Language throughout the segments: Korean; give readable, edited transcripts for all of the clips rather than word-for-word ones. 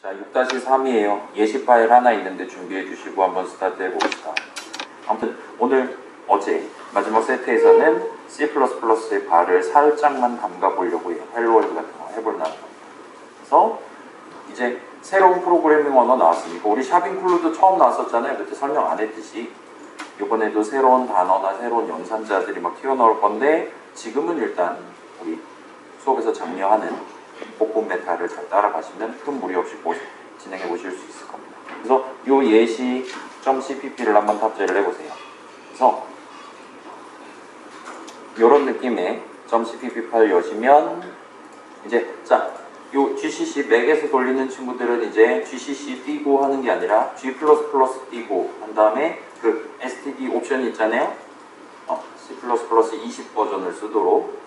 자, 6-3이에요. 예시 파일 하나 있는데 준비해 주시고 한번 스타트 해봅시다. 아무튼 오늘 어제 마지막 세트에서는 C++의 발을 살짝만 담가 보려고 해요. 헬로월드 같은 거 해보려는 겁니다. 그래서 이제 새로운 프로그래밍 언어 나왔으니까 우리 샵인클루드 처음 나왔었잖아요. 그때 설명 안 했듯이 이번에도 새로운 단어나 새로운 연산자들이 막 튀어나올 건데 지금은 일단 우리 수업에서 장려하는 복분 메타를 잘 따라가시면 큰 무리 없이 진행해 보실 수 있을 겁니다. 그래서 이 예시 .cpp를 한번 탑재를 해보세요. 그래서 이런 느낌의 .cpp 파일 여시면 이제 자, 요 GCC 맥에서 돌리는 친구들은 이제 GCC 띄고 하는 게 아니라 G++ 띄고 한 다음에 그 std 옵션이 있잖아요. C++ 20 버전을 쓰도록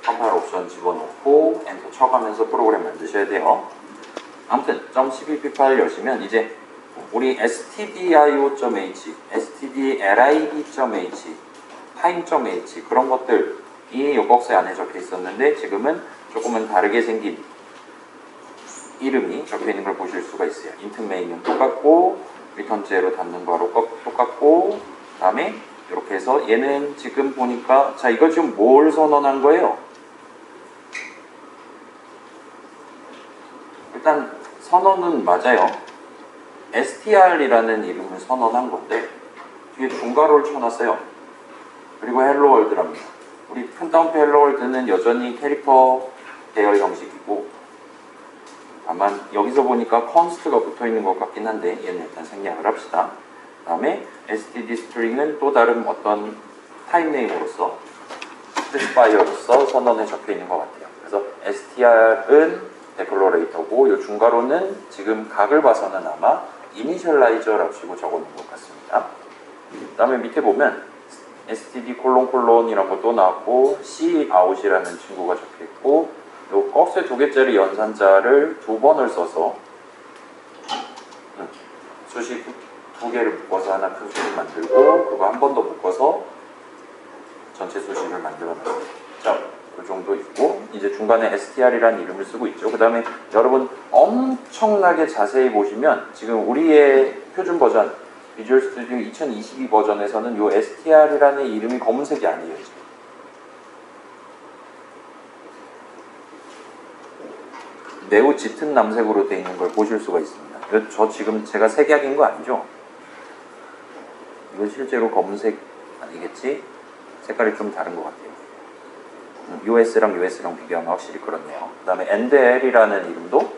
컴파일 옵션 집어넣고 엔터 쳐가면서 프로그램 만드셔야 돼요. 아무튼 .cpp 파일 여시면 이제 우리 stdio.h, stdlib.h, time.h 그런 것들이 이 박스 안에 적혀 있었는데 지금은 조금은 다르게 생긴 이름이 적혀 있는 걸 보실 수가 있어요. int main은 똑같고 return 제로 닫는 거로 똑같고 그 다음에 이렇게 해서 얘는 지금 보니까 자 이거 지금 뭘 선언한 거예요? 일단 선언은 맞아요. str이라는 이름을 선언한 건데 뒤에 중괄호를 쳐놨어요. 그리고 헬로월드랍니다. 우리 큰 따옴표 헬로월드는 여전히 캐릭터 대열 형식이고 다만 여기서 보니까 const가 붙어있는 것 같긴 한데 얘는 일단 생략을 합시다. 그 다음에 std string은 또 다른 어떤 타입 네임으로서 스페시파이어로서 선언에 적혀있는 것 같아요. 그래서 str은 데클러레이터고 이 중괄호는 지금 각을 봐서는 아마 이니셜라이저라고 치고 적어놓은 것 같습니다. 그 다음에 밑에 보면 std 이란 것도 나왔고 cout이라는 친구가 적혀있고 요 꺽쇠 2개짜리 연산자를 2번을 써서 수식 2개를 묶어서 하나 큰 수식 만들고 그거 한 번 더 묶어서 전체 수식을 만들어놨어요. 자, 그 정도 있고 이제 중간에 str이라는 이름을 쓰고 있죠. 그 다음에 여러분 엄청나게 자세히 보시면 지금 우리의 표준 버전 비주얼 스튜디오 2022 버전에서는 이 str이라는 이름이 검은색이 아니에요. 지금. 매우 짙은 남색으로 되어 있는 걸 보실 수가 있습니다. 저 지금 제가 색약인 거 아니죠? 이건 실제로 검은색 아니겠지? 색깔이 좀 다른 것 같아요. US랑 비교하면 확실히 그렇네요. 그 다음에 NDL이라는 이름도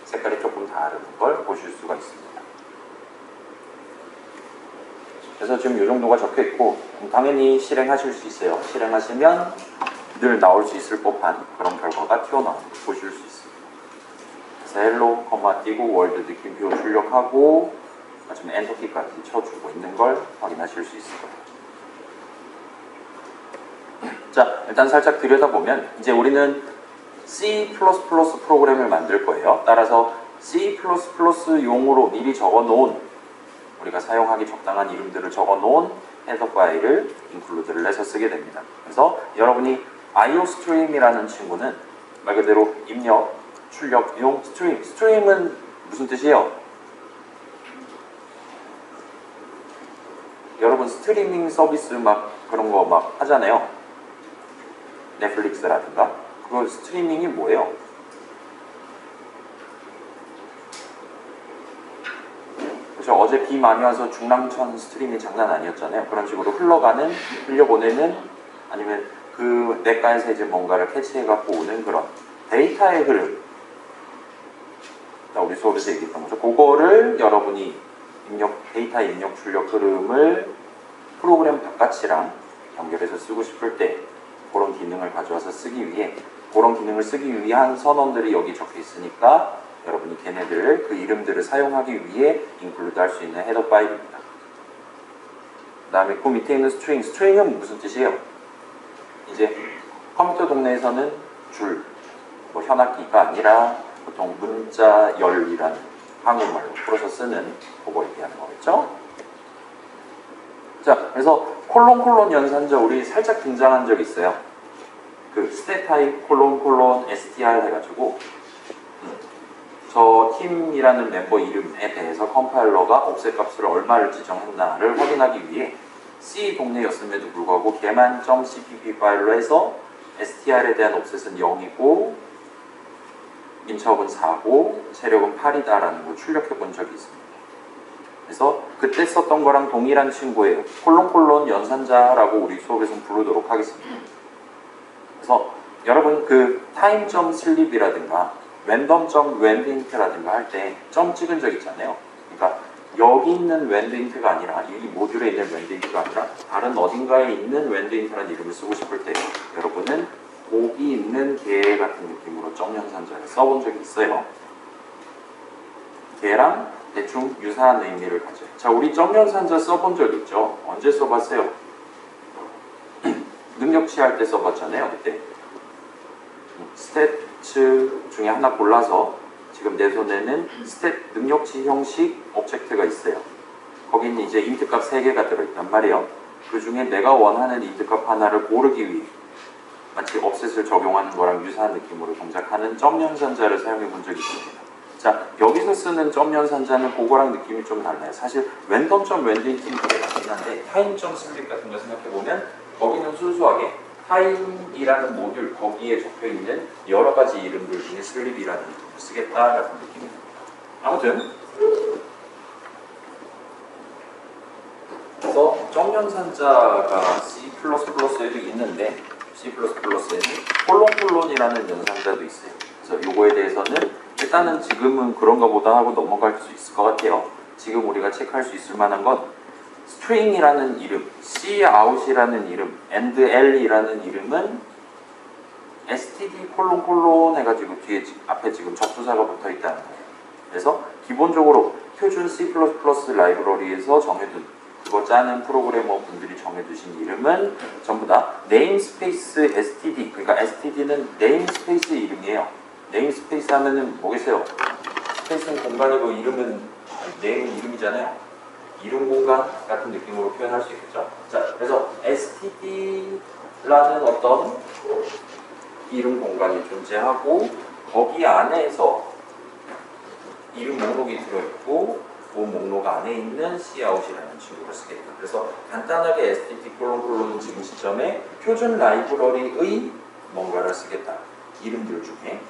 색깔이 조금 다른 걸 보실 수가 있습니다. 그래서 지금 이 정도가 적혀 있고 당연히 실행하실 수 있어요. 실행하시면 늘 나올 수 있을 법한 그런 결과가 튀어나오는 걸 보실 수 있습니다. 그래서 헬로, 컴마 띄고 월드 느낌표 출력하고 지금 엔터키까지 쳐주고 있는 걸 확인하실 수 있을 거예요. 자, 일단 살짝 들여다보면 이제 우리는 C++ 프로그램을 만들 거예요. 따라서 C++ 용으로 미리 적어놓은 우리가 사용하기 적당한 이름들을 적어놓은 헤더 파일을 인클루드를 해서 쓰게 됩니다. 그래서 여러분이 iostream이라는 친구는 말 그대로 입력, 출력용 스트림. 스트림은 무슨 뜻이에요? 여러분 스트리밍 서비스 막 그런 거 막 하잖아요. 넷플릭스라든가 그거 스트리밍이 뭐예요? 그렇죠. 어제 비 많이 와서 중랑천 스트림이 장난 아니었잖아요. 그런 식으로 흘려보내는 아니면 그 넷가에서 이제 뭔가를 캐치해갖고 오는 그런 데이터의 흐름. 자, 우리 수업에서 얘기했던 거죠. 그거를 여러분이 데이터 입력 출력 흐름을 프로그램 바깥이랑 연결해서 쓰고 싶을 때 그런 기능을 가져와서 쓰기 위해 그런 기능을 쓰기 위한 선언들이 여기 적혀 있으니까 여러분이 걔네들 그 이름들을 사용하기 위해 인클루드 할 수 있는 헤더 파일입니다. 그 다음에 그 밑에 있는 스트링은 무슨 뜻이에요? 이제 컴퓨터 동네에서는 줄, 현악기가 아니라 보통 문자 열이라는 한국말로 풀어서 쓰는 그거 얘기하는 거겠죠? 자, 그래서 콜론 연산자 우리 살짝 등장한 적 있어요. 그 스테타입 콜론 str 해가지고 저 팀이라는 멤버 이름에 대해서 컴파일러가 옵셋 값을 얼마를 지정했나를 확인하기 위해 C 동네였음에도 불구하고 걔만 .cpp 파일로 해서 str에 대한 옵셋은 0이고 인척은 4고 세력은 8이다라는 걸 출력해 본 적이 있습니다. 그래서 그때 썼던 거랑 동일한 친구예요. 콜론콜론 연산자라고 우리 수업에서 부르도록 하겠습니다. 그래서 여러분 그 time.sleep이라든가 random.whentheint라든가 할 때 점 찍은 적 있잖아요. 그러니까 여기 있는 whentheint가 아니라 이 모듈에 있는 whentheint가 아니라 다른 어딘가에 있는 whentheint라는 이름을 쓰고 싶을 때 여러분은 거기 있는 개 같은 느낌으로 점 연산자를 써본 적이 있어요. 걔랑 대충 유사한 의미를 가져요. 자, 우리 점 연산자 써본 적 있죠? 언제 써봤어요? 능력치 할 때 써봤잖아요. 그때 스탯츠 중에 하나 골라서 지금 내 손에는 스탯 능력치 형식 오브젝트가 있어요. 거기는 이제 인트 값 3개가 들어있단 말이에요. 그 중에 내가 원하는 인트 값 하나를 고르기 위해 마치 옵셋을 적용하는 거랑 유사한 느낌으로 동작하는 점 연산자를 사용해 본 적이 있습니다. 자, 여기서 쓰는 점 연산자는 그거랑 느낌이 좀 달라요. 사실 random.whentheint는 되게 같긴 한데 time.sleep 같은 거 생각해보면 거기는 순수하게 time이라는 모듈 거기에 적혀있는 여러 가지 이름들 중에 sleep이라는 이름을 쓰겠다 같은 느낌입니다. 아무튼 그래서 점 연산자가 C++에도 있는데 C++에는 콜론콜론이라는 연산자도 있어요. 그래서 요거에 대해서는 일단은 지금은 그런가 보다 하고 넘어갈 수 있을 것 같아요. 지금 우리가 체크할 수 있을 만한 건 string이라는 이름, cout이라는 이름, andl이라는 이름은 std 콜론 해가지고 뒤에 앞에 지금 접수사가 붙어 있다는 거예요. 그래서 기본적으로 표준 C++ 라이브러리에서 정해둔 그거 짜는 프로그래머 분들이 정해두신 이름은 전부 다 네임스페이스 std, 그러니까 std는 네임스페이스 이름이에요. 네임스페이스 하면은 뭐겠어요? 스페이스는 공간이고 이름은 네임은 이름이잖아요. 이름 공간 같은 느낌으로 표현할 수 있겠죠. 자, 그래서 std라는 어떤 이름 공간이 존재하고 거기 안에서 이름 목록이 들어있고 그 목록 안에 있는 cout이라는 친구를 쓰겠다. 그래서 간단하게 std 콜론콜론은 지금 시점에 표준 라이브러리의 뭔가를 쓰겠다. 이름들 중에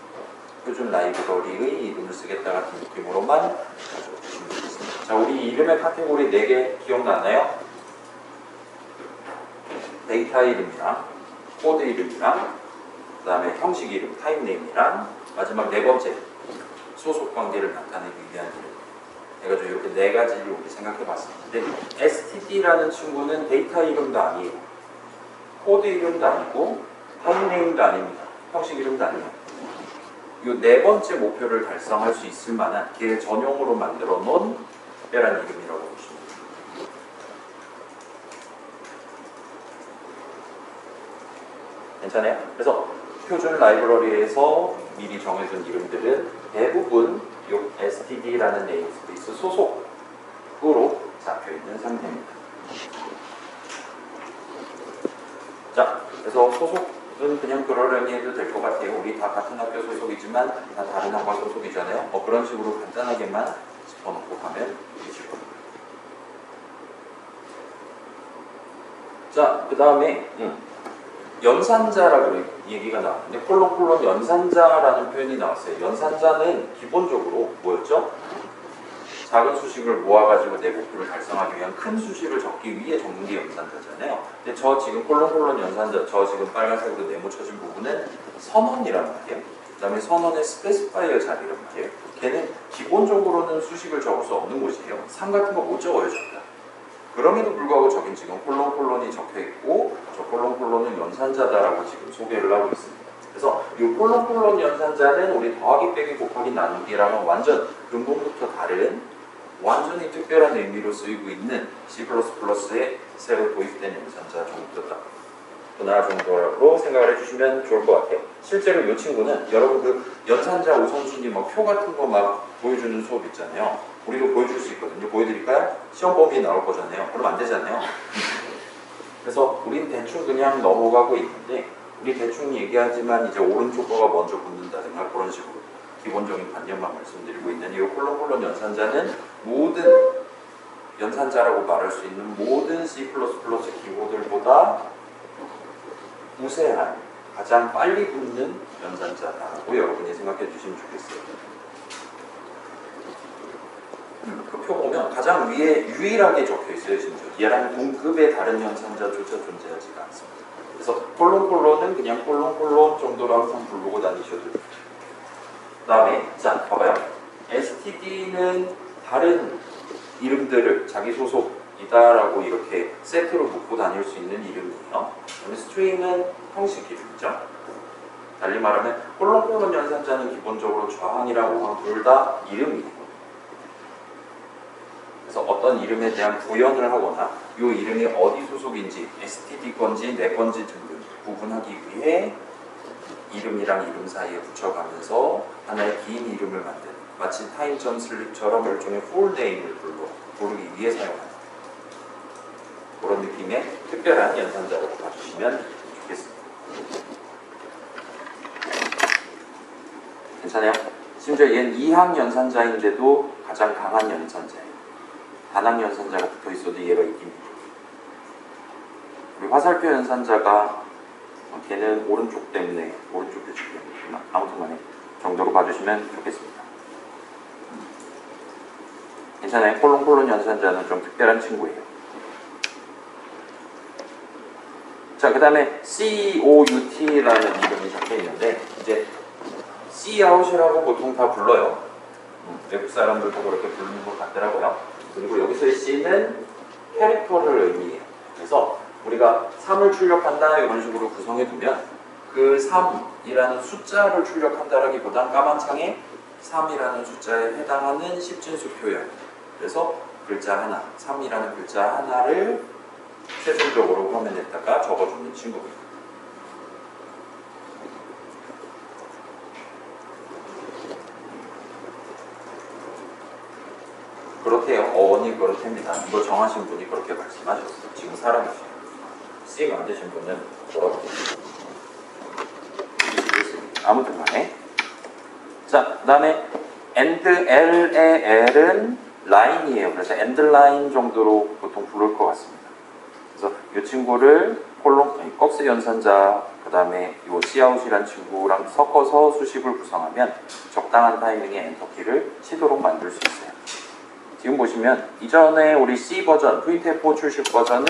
표준 라이브러리의 이름을 쓰겠다 같은 느낌으로만 가져주시면 되겠습니다. 자, 우리 이름의 카테고리 4개 기억나나요? 데이터 이름이랑 코드 이름이랑 그 다음에 형식 이름, 타입네임이랑 마지막 4번째 소속 관계를 나타내기 위한 이름 해가지고 이렇게 4가지를 우리 생각해 봤었는데 std라는 친구는 데이터 이름도 아니에요. 코드 이름도 아니고 타입네임도 아닙니다. 형식 이름도 아니에요. 이 4번째 목표를 달성할 수 있을 만한 걔 전용으로 만들어 놓은 특별한 이름이라고 보시면 됩니다. 괜찮아요? 그래서 표준 라이브러리에서 미리 정해둔 이름들은 대부분 이 std라는 네임스페이스 소속으로 잡혀있는 상태입니다. 자, 그래서 소속은 그냥 그러려니 해도 될 것 같아요. 우리 다 같은 학교 소속이지만 다 다른 학과 소속이잖아요. 그런 식으로 간단하게만 짚어놓고 가면 되실 겁니다. 자, 그 다음에 연산자라고 얘기가 나왔는데 콜론 연산자라는 표현이 나왔어요. 연산자는 기본적으로 뭐였죠? 작은 수식을 모아가지고 내 목표를 달성하기 위한 큰 수식을 적기 위해 적는 게 연산자잖아요. 근데 저 지금 콜론 연산자, 저 지금 빨간색으로 네모쳐진 부분은 선언이란 말이에요. 그 다음에 선언의 스페시파이어 자리란 말이에요. 걔는 기본적으로는 수식을 적을 수 없는 곳이에요. 3 같은 거 못 적어요, 저희가. 그럼에도 불구하고 저긴 지금 콜론이 적혀있고 저 콜론은 연산자다라고 지금 소개를 하고 있습니다. 그래서 이 콜론 연산자는 우리 더하기 빼기 곱하기 나누기랑은 완전 근본부터 다른 완전히 특별한 의미로 쓰이고 있는 C++에 새로 도입된 연산자 정도로 생각을 해주시면 좋을 것 같아요. 실제로 이 친구는 여러분 그 연산자 우선순위 표 같은 거 막 보여주는 수업 있잖아요. 우리도 보여줄 수 있거든요. 보여드릴까요? 시험 범위 나올 거잖아요. 그럼 안 되잖아요. 그래서 우린 대충 그냥 넘어가고 있는데 우리 대충 얘기하지만 이제 오른쪽 거가 먼저 붙는다든가 그런 식으로 기본적인 관념만 말씀드리고 있는 이 콜론 연산자는 모든 연산자라고 말할 수 있는 모든 C++ 기호들보다 우세한 가장 빨리 붙는 연산자라고 여러분이 생각해 주시면 좋겠어요. 그 표 보면 가장 위에 유일하게 적혀 있어요. 심지어 얘랑 동급의 다른 연산자조차 존재하지가 않습니다. 그래서 콜론은 그냥 콜론 정도로 항상 부르고 다니셔도 돼요. 그 다음에 자 봐봐요. std는 다른 이름들을 자기 소속이다라고 이렇게 세트로 묶고 다닐 수 있는 이름이에요. 그다음에 string은 형식 이름이죠. 달리 말하면 콜론 연산자는 기본적으로 저항이랑 우항 둘 다 이름이에요. 그래서 어떤 이름에 대한 구현을 하거나 이 이름이 어디 소속인지 std 건지 내 건지 등등 구분하기 위해 이름이랑 이름 사이에 붙여가면서 하나의 긴 이름을 만드는 마치 타임.슬립처럼 일종의 풀네임을 부르기 위해 사용하는 그런 느낌의 특별한 연산자라고 봐주시면 좋겠습니다. 괜찮아요? 심지어 얘는 2항 연산자인데도 가장 강한 연산자예요. 단항 연산자가 붙어있어도 얘가 이깁니다. 우리 화살표 연산자가 걔는 오른쪽 때문에 오른쪽 규칙 때문에 아무튼 간에 정도로 봐주시면 좋겠습니다. 괜찮아요? 콜론 연산자는 좀 특별한 친구예요. 자, 그 다음에 COUT라는 이름이 적혀 있는데 이제 Cout이라고 보통 다 불러요. 외국 사람들도 그렇게 부르는 것 같더라고요. 그리고 여기서의 C는 캐릭터를 의미해요. 그래서 우리가 3을 출력한다 이런 식으로 구성해 두면 그 3이라는 숫자를 출력한다라기보단 까만 창에 3이라는 숫자에 해당하는 10진수 표현. 그래서 글자 하나, 3이라는 글자 하나를 최종적으로 화면에다가 적어주는 친구입니다. 그렇대요. 어원이 그렇답니다. 이거 정하신 분이 그렇게 말씀하셨어요. 지금 살아계세요. C가 안 되신 분은 뭐라고 아무튼 간에 자, 그 다음에 and L의 L은 라인이에요. 그래서 end line 정도로 보통 부를 것 같습니다. 그래서 이 친구를 꺽쇠 연산자 그 다음에 이 Cout이란 친구랑 섞어서 수식을 구성하면 적당한 타이밍에 엔터키를 치도록 만들 수 있어요. 지금 보시면 이전에 우리 C 버전, 프린트F 출시 버전은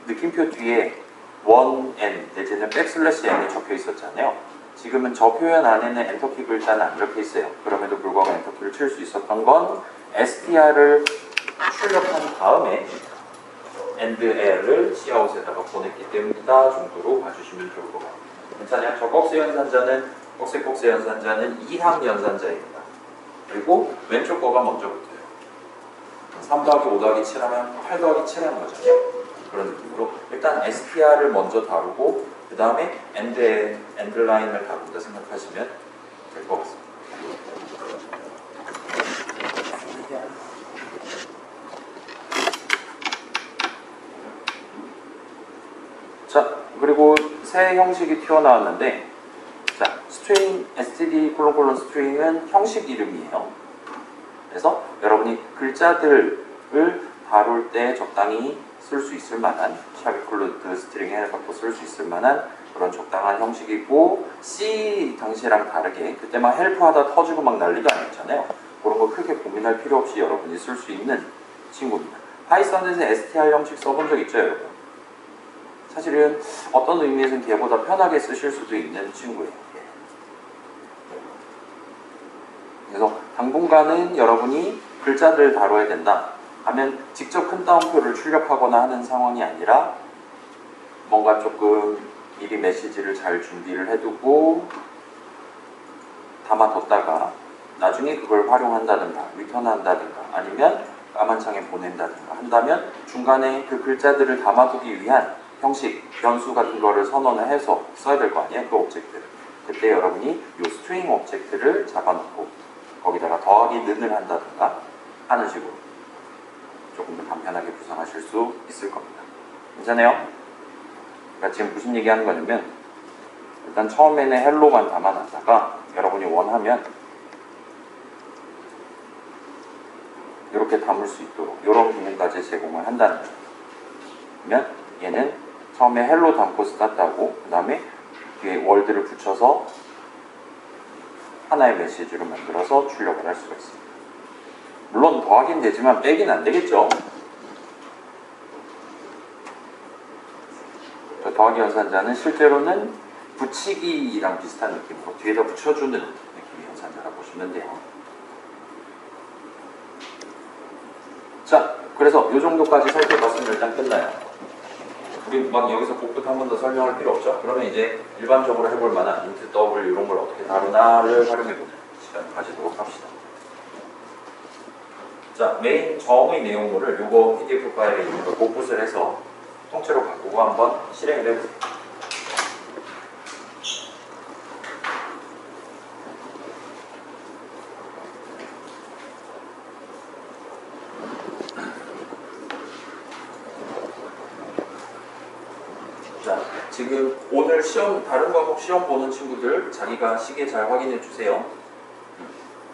느낌표 뒤에 1n 내지는 백슬래시 n이 적혀 있었잖아요. 지금은 저 표현 안에는 엔터키 글자는 안 적혀 있어요. 그럼에도 불구하고 엔터키를 칠 수 있었던 건 str를 출력한 다음에 and l을 Cout에다가 보냈기 때문이다 정도로 봐주시면 좋을 것 같아요. 괜찮아요? 저 꺽쇠 연산자는 꺽쇠 연산자는 2항 연산자입니다. 그리고 왼쪽 거가 먼저 붙어요. 3 더하기 5 더하기 7 하면 8 더하기 7 하는 거잖아요. 그런 느낌으로 일단 str를 먼저 다루고 그 다음에 end 라인을 다룬다 생각하시면 될 것 같습니다. 자, 그리고 새 형식이 튀어나왔는데 자, string, std 스트링은 형식 이름이에요. 그래서 여러분이 글자들을 다룰 때 적당히 쓸 수 있을 만한 샵이클로드 스트링 해갖고 쓸 수 있을 만한 그런 적당한 형식이고 C 당시랑 다르게 그때 막 헬프하다 터지고 막 난리가 아니었잖아요. 그런 거 크게 고민할 필요 없이 여러분이 쓸 수 있는 친구입니다. 파이썬에서 str 형식 써본 적 있죠, 여러분? 사실은 어떤 의미에서는 걔보다 편하게 쓰실 수도 있는 친구예요. 그래서 당분간은 여러분이 글자들을 다뤄야 된다 하면 직접 큰 따옴표를 출력하거나 하는 상황이 아니라 뭔가 조금 미리 메시지를 잘 준비를 해두고 담아뒀다가 나중에 그걸 활용한다든가 리턴한다든가 아니면 까만 창에 보낸다든가 한다면 중간에 그 글자들을 담아두기 위한 형식, 변수 같은 거를 선언을 해서 써야 될 거 아니에요, 그 오브젝트를. 그때 여러분이 이 스트링 오브젝트를 잡아놓고 거기다가 더하기 는을 한다든가 하는 식으로 조금 더 간편하게 구성하실 수 있을 겁니다. 괜찮아요? 그러니까 지금 무슨 얘기 하는 거냐면 일단 처음에는 헬로만 담아놨다가 여러분이 원하면 이렇게 담을 수 있도록 이런 기능까지 제공을 한다는 거예요. 그러면 얘는 처음에 헬로 담고 스타트하고 그 다음에 뒤에 월드를 붙여서 하나의 메시지로 만들어서 출력을 할 수가 있습니다. 물론 더하긴 되지만 빼긴 안 되겠죠. 더하기 연산자는 실제로는 붙이기랑 비슷한 느낌으로 뒤에다 붙여주는 느낌의 연산자라고 보시면 돼요. 자, 그래서 이 정도까지 살펴봤으면 일단 끝나요. 우리 막 여기서 복붙 한 번 더 설명할 필요 없죠. 그러면 이제 일반적으로 해볼 만한 int, w 이런 걸 어떻게 다루나를 활용해보는 시간을 가지도록 합시다. 자, 메인 정의 내용물을 요거 PDF 파일에 있는 걸 복붙을 해서 통째로 바꾸고 한번 실행을 해보세요. 자, 지금 오늘 시험, 다른 과목 시험 보는 친구들 자기가 시계 잘 확인해 주세요.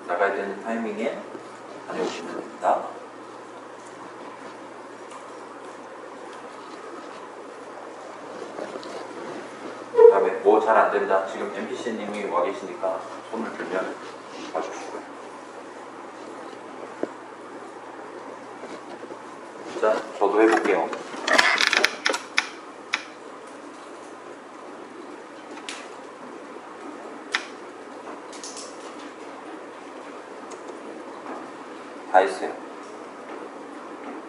나가야 되는 타이밍에 다녀오시면 됩니다. 그 다음에 뭐 잘 안 된다. 지금 NPC님이 와 계시니까 손을 들면 봐주시고요. 자, 저도 해볼게요. 다 했어요.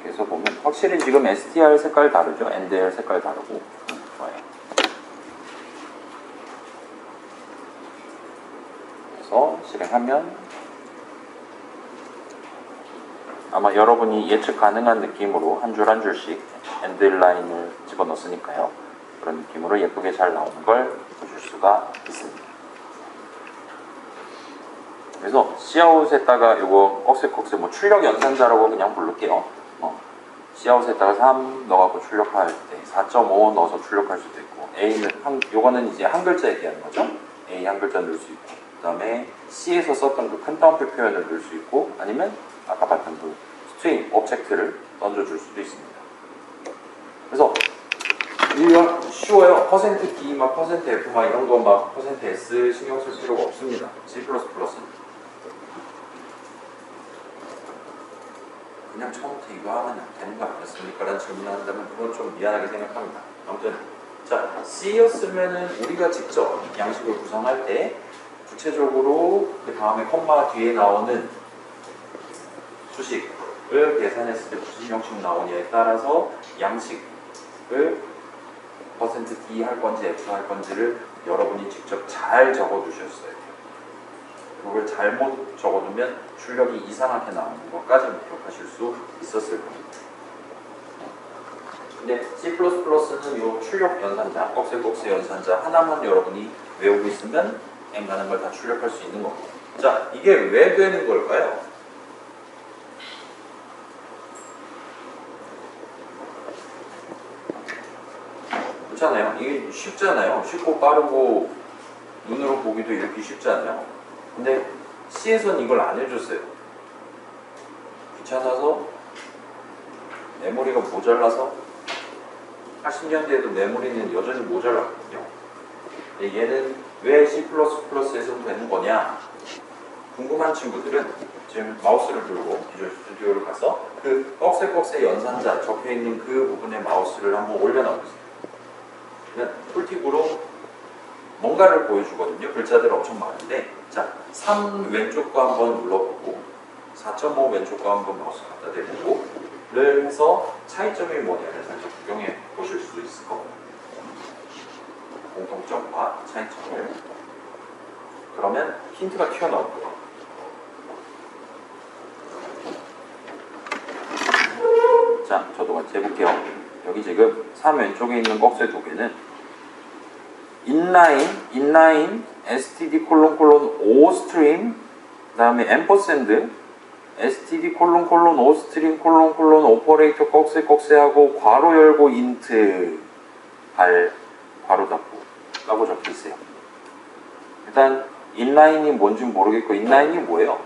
그래서 보면 확실히 지금 str 색깔 다르죠? ndl 색깔 다르고 좋아요. 그래서 실행하면 아마 여러분이 예측 가능한 느낌으로 한 줄 한 줄씩 endl 라인을 집어넣었으니까요. 그런 느낌으로 예쁘게 잘 나오는 걸 보실 수가 있습니다. 그래서 Cout에다가 요거 꺽쇠꺽쇠 뭐 출력 연산자라고 그냥 부를게요. Cout에다가 3 넣어갖고 출력할 때 4.5 넣어서 출력할 수도 있고 A는 요거는 이제 한 글자 얘기하는 거죠. A 한 글자 넣을 수 있고 그 다음에 C에서 썼던 그 큰 따옴표 표현을 넣을 수 있고 아니면 아까 봤던 그 스트링 오브젝트를 던져줄 수도 있습니다. 그래서 이거 쉬워요. %D 막 %F 막 이런 거 막 %S 신경 쓸 필요가 없습니다. C++는 그냥 처음부터 이거 하면 되는 거 아니었습니까? 라는 질문을 한다면 그건 좀 미안하게 생각합니다. 아무튼 자, C였으면은 우리가 직접 양식을 구성할 때 구체적으로 그 다음에 콤마 뒤에 나오는 수식을 계산했을 때 무슨 형식 나오냐에 따라서 양식을 %D 할 건지 F 할 건지를 여러분이 직접 잘 적어 두셨어야 돼요. 그걸 잘못 적어두면 출력이 이상하게 나오는 것까지 기억하실 수 있었을 겁니다. 근데 C++는 이 출력 연산자, 꺽쇠꺽쇠 연산자 하나만 여러분이 외우고 있으면 앵가는 걸 다 출력할 수 있는 겁니다. 자, 이게 왜 되는 걸까요? 그렇잖아요. 이게 쉽잖아요. 쉽고 빠르고 눈으로 보기도 이렇게 쉽잖아요. 근데 C에서는 이걸 안 해줬어요. 귀찮아서 메모리가 모자라서 80년대에도 메모리는 여전히 모자랐거든요. 근데 얘는 왜 C++에서 되는 거냐? 궁금한 친구들은 지금 마우스를 들고 비주얼 스튜디오를 가서 그 꺽쇠꺽쇠 연산자 적혀있는 그 부분에 마우스를 한번 올려놔보세요. 그러면 툴팁으로 뭔가를 보여주거든요. 글자들 엄청 많은데 자, 3 왼쪽 거 한번 눌러보고 4.5 왼쪽 거 한번 마우스 갖다 대보고 를 해서 차이점이 뭐냐를 살짝 구경해 보실 수 있을 겁니다. 공통점과 차이점을. 그러면 힌트가 튀어나올 거예요. 자, 저도 같이 해볼게요. 여기 지금 3 왼쪽에 있는 꺽쇠 두 개는 inline, std::, o 스트림, 그 다음에 앰퍼샌드, std::, o 스트림, 오퍼레이터 꺽쇠하고 괄호 열고 int 발 괄호 닫고 라고 적혀 있어요. 일단 inline이 뭔지 모르겠고 inline이 뭐예요?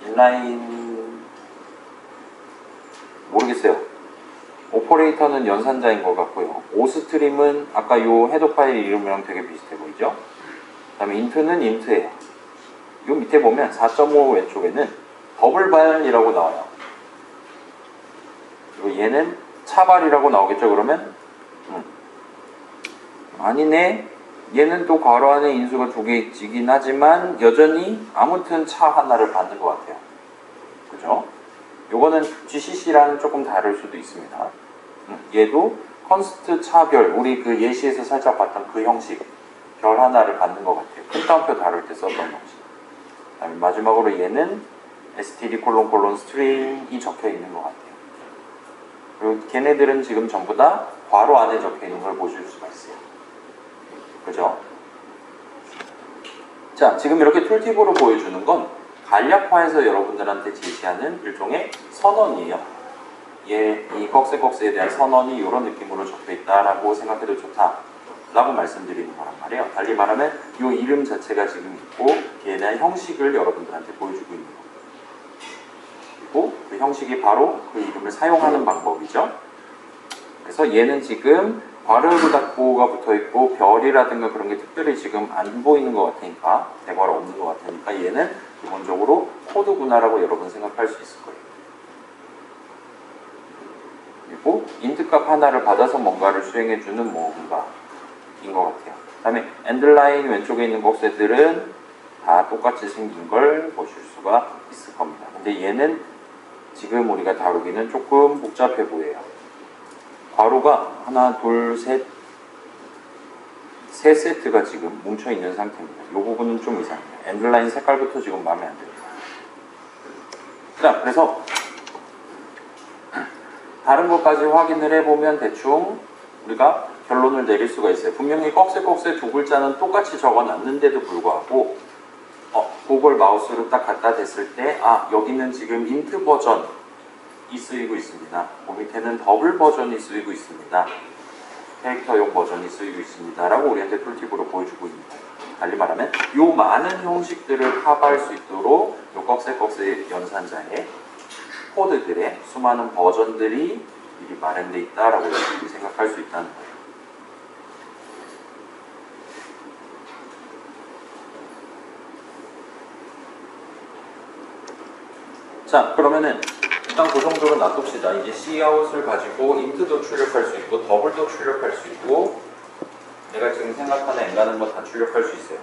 인라인 모르겠어요. 오퍼레이터는 연산자인 것 같고요. 오스트림은 아까 요 헤더 파일 이름이랑 되게 비슷해 보이죠? 그 다음에 인트는 인트예요. 요 밑에 보면 4.5 왼쪽에는 더블발이라고 나와요. 그리고 얘는 차발이라고 나오겠죠, 그러면? 아니네. 얘는 또 괄호 안에 인수가 2개 있긴 하지만 여전히 아무튼 차 하나를 받는 것 같아요. 그죠? 요거는 GCC랑 조금 다를 수도 있습니다. 얘도 컨스트 차별, 우리 그 예시에서 살짝 봤던 그 형식, 별 하나를 받는 것 같아요. 큰 따옴표 다룰 때 썼던 형식. 그다음에 마지막으로 얘는 std 스트링이 적혀 있는 것 같아요. 그리고 걔네들은 지금 전부 다 괄호 안에 적혀 있는 걸 보실 수가 있어요. 그죠? 자, 지금 이렇게 툴팁으로 보여주는 건 간략화해서 여러분들한테 제시하는 일종의 선언이에요. 이 꺽쇠꺽쇠에 대한 선언이 이런 느낌으로 적혀 있다라고 생각해도 좋다 라고 말씀드리는 거란 말이에요. 달리 말하면 이 이름 자체가 지금 있고 걔에 대한 형식을 여러분들한테 보여주고 있는 거예요. 그리고 그 형식이 바로 그 이름을 사용하는 방법이죠. 그래서 얘는 지금 괄호로 닫고가 붙어있고 별이라든가 그런 게 특별히 지금 안 보이는 것 같으니까 대괄호 없는 것 같으니까 얘는 기본적으로 코드구나라고 여러분 생각할 수 있을 거예요. 그리고 인트값 하나를 받아서 뭔가를 수행해주는 뭔가인 것 같아요. 그 다음에 엔드라인 왼쪽에 있는 꺽쇠들은 다 똑같이 생긴 걸 보실 수가 있을 겁니다. 근데 얘는 지금 우리가 다루기는 조금 복잡해 보여요. 괄호가 하나, 둘, 셋, 세 세트가 지금 뭉쳐있는 상태입니다. 이 부분은 좀 이상해요. 엔드라인 색깔부터 지금 마음에 안 들어요. 자, 그래서 다른 것까지 확인을 해보면 대충 우리가 결론을 내릴 수가 있어요. 분명히 꺽쇠꺽쇠 두 글자는 똑같이 적어놨는데도 불구하고 그걸 마우스로 딱 갖다 댔을 때 여기는 지금 인트 버전이 쓰이고 있습니다. 그 밑에는 더블 버전이 쓰이고 있습니다. 캐릭터용 버전이 쓰이고 있습니다. 라고 우리한테 툴팁으로 보여주고 있는 거예요. 달리 말하면 요 많은 형식들을 커버할 수 있도록 요 꺽쇠꺽쇠 연산자의 코드들의 수많은 버전들이 미리 마련되어 있다라고 여러분들이 생각할 수 있다는 거예요. 자, 그러면은 일단 그 정도로 놔둡시다. 이제 Cout을 가지고 int도 출력할 수 있고 더블도 출력할 수 있고 내가 지금 생각하는 엔가는 거 다 출력할 수 있어요.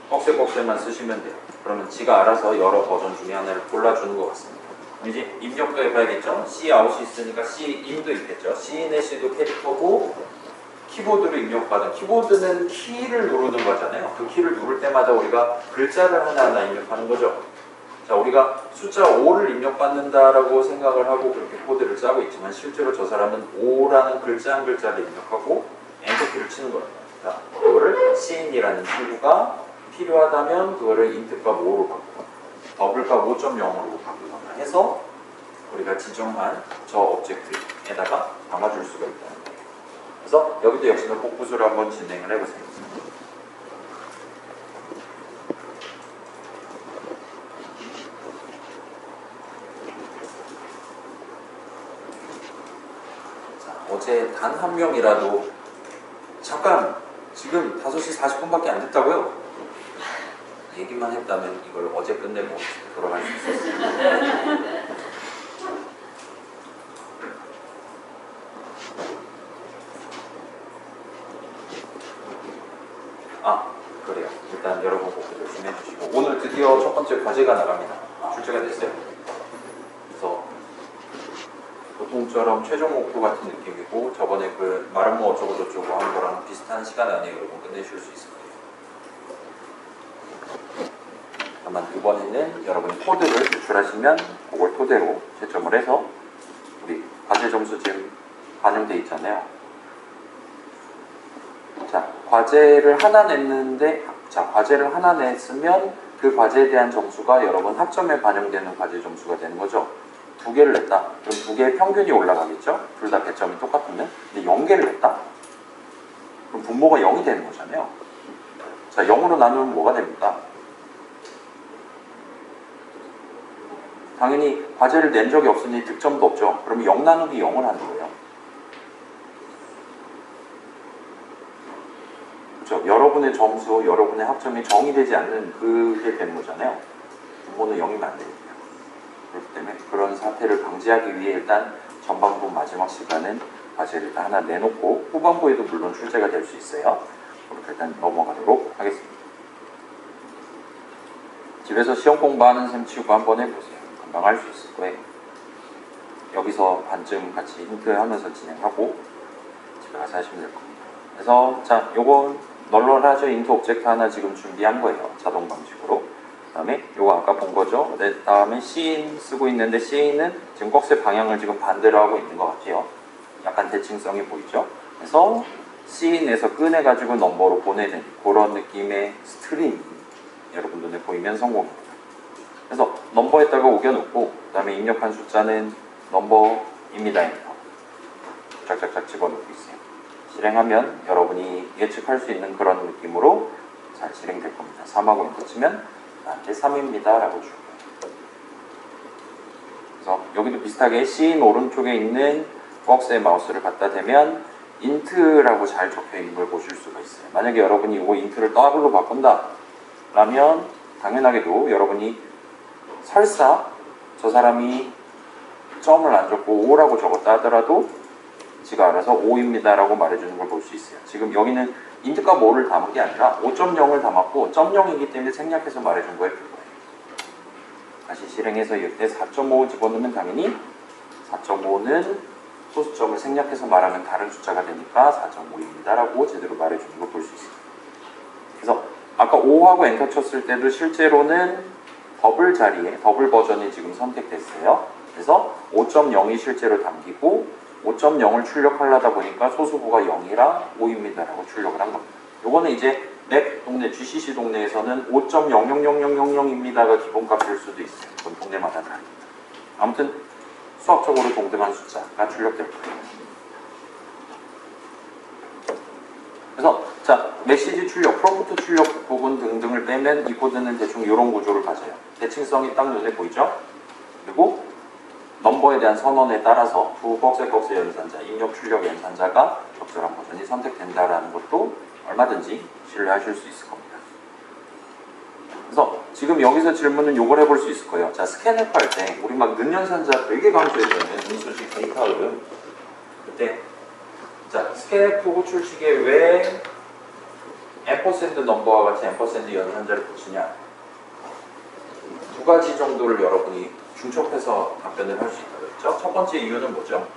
꺽쇠꺽쇠만 쓰시면 돼요. 그러면 지가 알아서 여러 버전 중에 하나를 골라주는 것 같습니다. 이제 입력도 해봐야겠죠? Cout이 있으니까 Cin도 있겠죠? C인의C도 캐릭터고 키보드로 입력받은 키보드는 키를 누르는 거잖아요. 그 키를 누를 때마다 우리가 글자를 하나하나 입력하는 거죠. 자, 우리가 숫자 5를 입력받는다라고 생각을 하고 그렇게 코드를 짜고 있지만 실제로 저 사람은 5라는 글자 한 글자를 입력하고 엔터키를 치는 거예요. 자, 그거를 Cin이라는 친구가 필요하다면 그거를 int값 5로 바꾸거나 더블값 5.0으로 바꾸거나 해서 우리가 지정한 저 오브젝트에다가 담아줄 수가 있다는 거예요. 그래서 여기도 역시나 복구술을 한번 진행을 해보세요. 어제 단 한 명이라도 잠깐 지금 5시 40분밖에 안 됐다고요? 얘기만 했다면 이걸 어제 끝내고 돌아갈 수 있었어요. 그래요. 일단 여러분 복구 열심히 해주시고 오늘 드디어 첫 번째 과제가 나갑니다. 출제가 됐어요. 그래서 보통처럼 최종 목표 같은 느낌이고 저번에 그 말은 뭐 어쩌고 저쩌고 하는 거랑 비슷한 시간 안에 여러분 끝내실 수 있을 거예요. 다만 이번에는 여러분이 코드를 제출하시면 그걸 토대로 채점을 해서 우리 과제 점수 지금 반영돼 있잖아요. 자, 과제를 하나 냈는데 과제를 하나 냈으면 그 과제에 대한 점수가 여러분 학점에 반영되는 과제 점수가 되는 거죠. 2개를 냈다. 그럼 2개의 평균이 올라가겠죠? 둘 다 배점이 똑같으면. 근데 0개를 냈다? 그럼 분모가 0이 되는 거잖아요. 자, 0으로 나누면 뭐가 됩니까? 당연히 과제를 낸 적이 없으니 득점도 없죠. 그러면 0 나누기 0을 하는 거예요. 그렇죠. 여러분의 점수, 여러분의 학점이 정의되지 않는 그게 되는 거잖아요. 분모는 0이면 안 되니까. 그렇기 때문에 그런 사태를 방지하기 위해 일단 전반부 마지막 시간은 과제를 일단 하나 내놓고 후반부에도 물론 출제가 될 수 있어요. 그렇게 일단 넘어가도록 하겠습니다. 집에서 시험 공부하는 셈 치고 한번 해보세요. 금방 할 수 있을 거예요. 여기서 반쯤 같이 힌트 하면서 진행하고 집에 가서 하시면 될 겁니다. 그래서 자, 요건 널널하죠. 인트 오브젝트 하나 지금 준비한 거예요. 자동 방식으로. 그 다음에 요거 아까 본 거죠. 그 다음에 cin 쓰고 있는데 cin은 지금 꺽쇠 방향을 지금 반대로 하고 있는 것 같아요. 약간 대칭성이 보이죠. 그래서 cin에서 꺼내가지고 넘버로 보내는 그런 느낌의 스트림 여러분 눈에 보이면 성공입니다. 그래서 넘버에다가 우겨놓고 그 다음에 입력한 숫자는 넘버입니다. 짝짝짝 집어넣고 있어요. 실행하면 여러분이 예측할 수 있는 그런 느낌으로 잘 실행될 겁니다. 3하고 엔터 치면 나한테 3입니다 라고 줄 거예요. 그래서 여기도 비슷하게 cin 오른쪽에 있는 꺽쇠 마우스를 갖다 대면 int라고 잘 적혀 있는 걸 보실 수가 있어요. 만약에 여러분이 이거 int를 더블로 바꾼다 라면 당연하게도 여러분이 설사 저 사람이 점을 안 적고 5라고 적었다 하더라도 지가 알아서 5입니다 라고 말해주는 걸 볼 수 있어요. 지금 여기는 int값 5를 담은 게 아니라 5.0을 담았고 점 0이기 때문에 생략해서 말해준 거에 불과해요. 다시 실행해서 이때 4.5 집어넣으면 당연히 4.5는 소수점을 생략해서 말하면 다른 숫자가 되니까 4.5입니다 라고 제대로 말해주는 걸 볼 수 있어요. 그래서 아까 5하고 엔터 쳤을 때도 실제로는 더블 자리에 더블 버전이 지금 선택됐어요. 그래서 5.0이 실제로 담기고 5.0을 출력하려다 보니까 소수부가 0이라 5입니다 라고 출력을 한 겁니다. 요거는 이제 내 동네 GCC 동네에서는 5.000000입니다가 기본값일 수도 있어요. 그건 동네마다 다릅니다. 아무튼 수학적으로 동등한 숫자가 출력될 거예요. 그래서 자, 메시지 출력, 프롬프트 출력 부분 등등을 빼면 이 코드는 대충 이런 구조를 가져요. 대칭성이 딱 눈에 보이죠? 그리고 넘버에 대한 선언에 따라서 두 꺽쇠 연산자, 입력 출력 연산자가 적절한 버전이 선택된다라는 것도 얼마든지 신뢰하실 수 있을 겁니다. 그래서 지금 여기서 질문은 요걸 해볼 수 있을 거예요. 자, 스캔F 할 때 우리 막 는연산자 되게 강조했잖아요. 능수식 데이터 흐름. 그때 자, 스캔F 호출식에 왜 앰퍼샌드 넘버와 같이 앰퍼샌드 연산자를 붙이냐? 두 가지 정도를 여러분이 중첩해서 답변을 할 수 있다고 했죠. 첫 번째 이유는 뭐죠?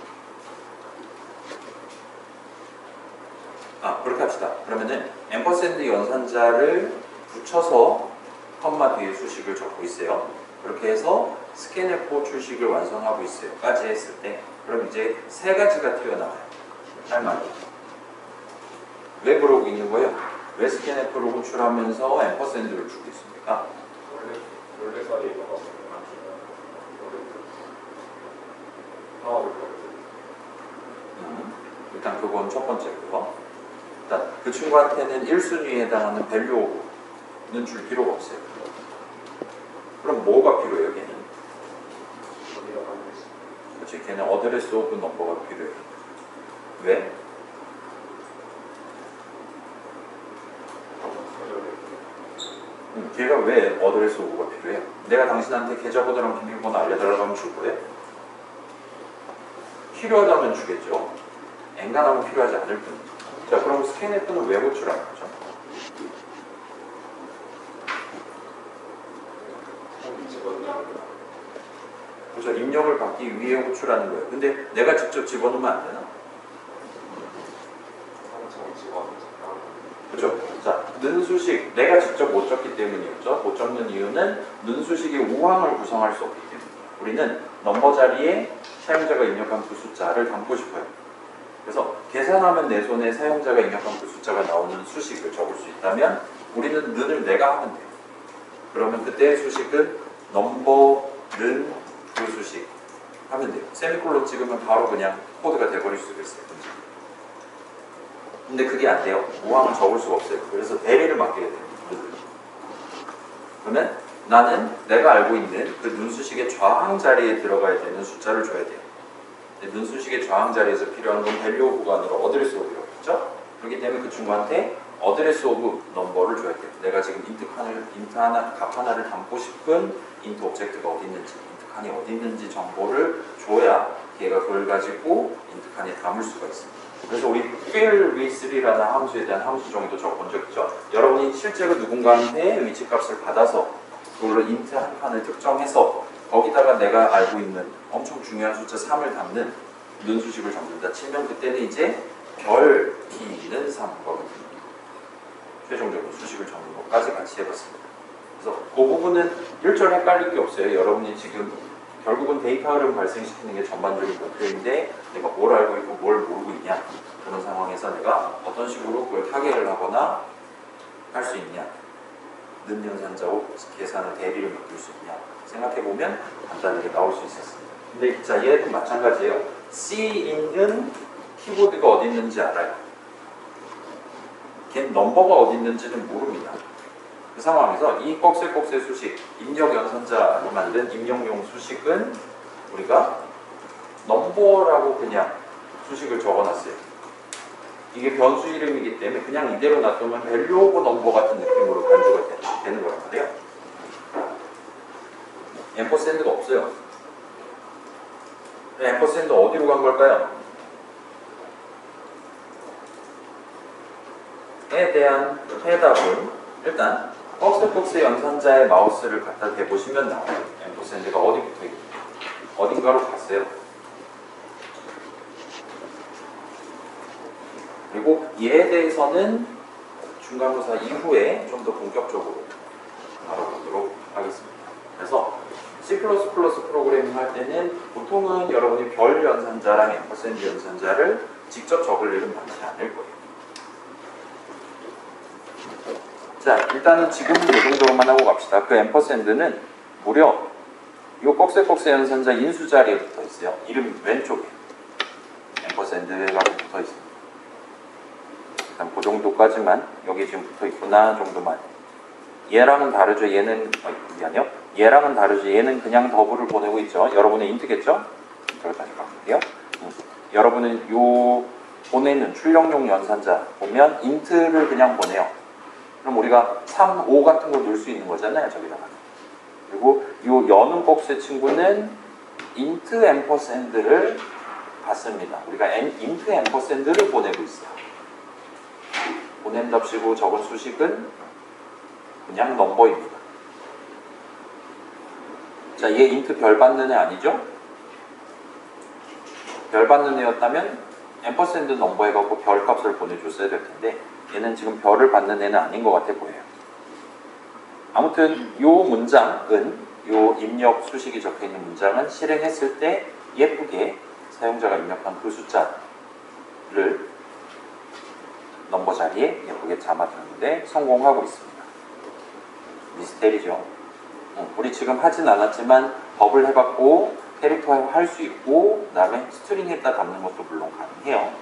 그렇게 합시다. 그러면은 앰퍼샌드 연산자를 붙여서 컴마 뒤에 수식을 적고 있어요. 그렇게 해서 스캔F 호출식을 완성하고 있어요. 까지 했을 때 그럼 이제 세 가지가 튀어나와요. 할 말이. 왜 그러고 있는 거예요? 왜 스캔F를 호출하면서 앰퍼샌드를 주고 있습니까? 원래 사이에 일단 그건 첫 번째고요. 일단 그 친구한테는 1순위에 해당하는 밸류는 줄 필요가 없어요. 그럼 뭐가 필요해요, 걔는? 그렇지, 걔는 어드레스 오브 넘버가 필요해요. 왜? 걔가 왜 어드레스 오브가 필요해요? 내가 당신한테 계좌번호랑 비밀번호 알려달라고 하면 줄 거예요? 필요하다면 주겠죠. 엔간하면 필요하지 않을 뿐. 자, 그럼 스캔F는 왜 호출하는 거죠? 그래서 입력을 받기 위해 호출하는 거예요. 근데 내가 직접 집어넣으면 안 되나? 그렇죠. 자, 는수식 내가 직접 못 적기 때문이었죠. 못 적는 이유는 는수식의 우항을 구성할 수 없기 때문이에요. 우리는 넘버 자리에 사용자가 입력한 그 숫자를 담고 싶어요. 그래서 계산하면 내 손에 사용자가 입력한 그 숫자가 나오는 수식을 적을 수 있다면 우리는 는을 내가 하면 돼요. 그러면 그때의 수식은 넘버는 그 수식 하면 돼요. 세미콜론 찍으면 바로 그냥 코드가 돼버릴 수가 있어요. 근데 그게 안 돼요. 우항을 적을 수가 없어요. 그래서 대리를 맡기게 돼요. 그러면 나는 내가 알고 있는 그 눈수식의 좌항 자리에 들어가야 되는 숫자를 줘야 돼요. 눈수식의 좌항 자리에서 필요한 건 밸류 오브가 아니라 어드레스 오브라고 했죠? 그렇기 때문에 그 친구한테 어드레스 오브 넘버를 줘야 돼요. 내가 지금 인트 하나, 값 하나를 담고 싶은 인트 오브젝트가 어디 있는지, 인트 칸이 어디 있는지 정보를 줘야 걔가 그걸 가지고 인트 칸에 담을 수가 있습니다. 그래서 우리 fill with3라는 함수에 대한 함수 정의도 적어본 적 있죠? 여러분이 실제로 누군가한테 위치값을 받아서 그걸로 인트 한 칸을 특정해서 거기다가 내가 알고 있는 엄청 중요한 숫자 3을 담는 눈수식을 적는다 치면 그때는 이제 별 t는 3거거든요. 최종적으로 수식을 적는 것까지 같이 해봤습니다. 그래서 그 부분은 일절 헷갈릴 게 없어요. 여러분이 지금 결국은 데이터 흐름 발생시키는 게 전반적인 목표인데 내가 뭘 알고 있고 뭘 모르고 있냐, 그런 상황에서 내가 어떤 식으로 그걸 타겟을 하거나 할 수 있냐, 능연산자로 계산을 대비를 맡길 수 있냐 생각해보면 간단하게 나올 수 있었습니다. 근데 자, 얘도 마찬가지예요. C인은 키보드가 어디 있는지 알아요. 걔 넘버가 어디 있는지는 모릅니다. 그 상황에서 이 꺽쇠 수식, 입력 연산자로 만든 입력용 수식은 우리가 넘버라고 그냥 수식을 적어놨어요. 이게 변수 이름이기 때문에 그냥 이대로 놔두면 밸류 오브 넘버 같은 느낌으로 간주가 되는 거란 말이에요. 앰퍼샌드가 없어요. 앰퍼샌드 어디로 간 걸까요? 에 대한 해답은 일단 꺽쇠 연산자의 마우스를 갖다 대보시면 나와요. 앰퍼샌드가 어디 붙어있고 어딘가로 갔어요. 그리고 얘에 대해서는 중간고사 이후에 좀 더 본격적으로 알아보도록 하겠습니다. 그래서 C++ 프로그래밍 할 때는 보통은 여러분이 별 연산자랑 앰퍼샌드 연산자를 직접 적을 일은 많지 않을 거예요. 자, 일단은 지금은 이 정도로만 하고 갑시다. 그 앰퍼샌드는 무려 이 꺽쇠 연산자 인수 자리에 붙어 있어요. 이름 왼쪽에 앰퍼샌드가 붙어 있습니다. 일단 그 정도까지만, 여기 지금 붙어 있구나 정도만. 얘랑은 다르죠. 얘는 아니요. 얘랑은 다르죠. 얘는 그냥 더블을 보내고 있죠. 여러분의 인트겠죠? 그렇다니까 볼게요. 여러분은 요 보내는 출력용 연산자 보면 인트를 그냥 보내요. 그럼 우리가 3, 5 같은 거 넣을 수 있는 거잖아요. 저기다가. 그리고 요 여는 꺽쇠 친구는 인트 앰퍼샌드를 받습니다. 우리가 인트 앰퍼샌드를 보내고 있어요. 보낸답시고 적은 수식은 그냥 넘버입니다. 자, 얘 인트 별 받는 애 아니죠? 별 받는 애였다면 앰퍼샌드 넘버 해갖고 별 값을 보내줬어야 될 텐데 얘는 지금 별을 받는 애는 아닌 것 같아 보여요. 아무튼 요 문장은, 요 입력 수식이 적혀있는 문장은 실행했을 때 예쁘게 사용자가 입력한 그 숫자를 넘버 자리에 예쁘게 잡아주는데 성공하고 있습니다. 미스테리죠. 우리 지금 하진 않았지만 버블 해봤고 캐릭터 할 수 있고 그 다음에 스트링에다 담는 것도 물론 가능해요.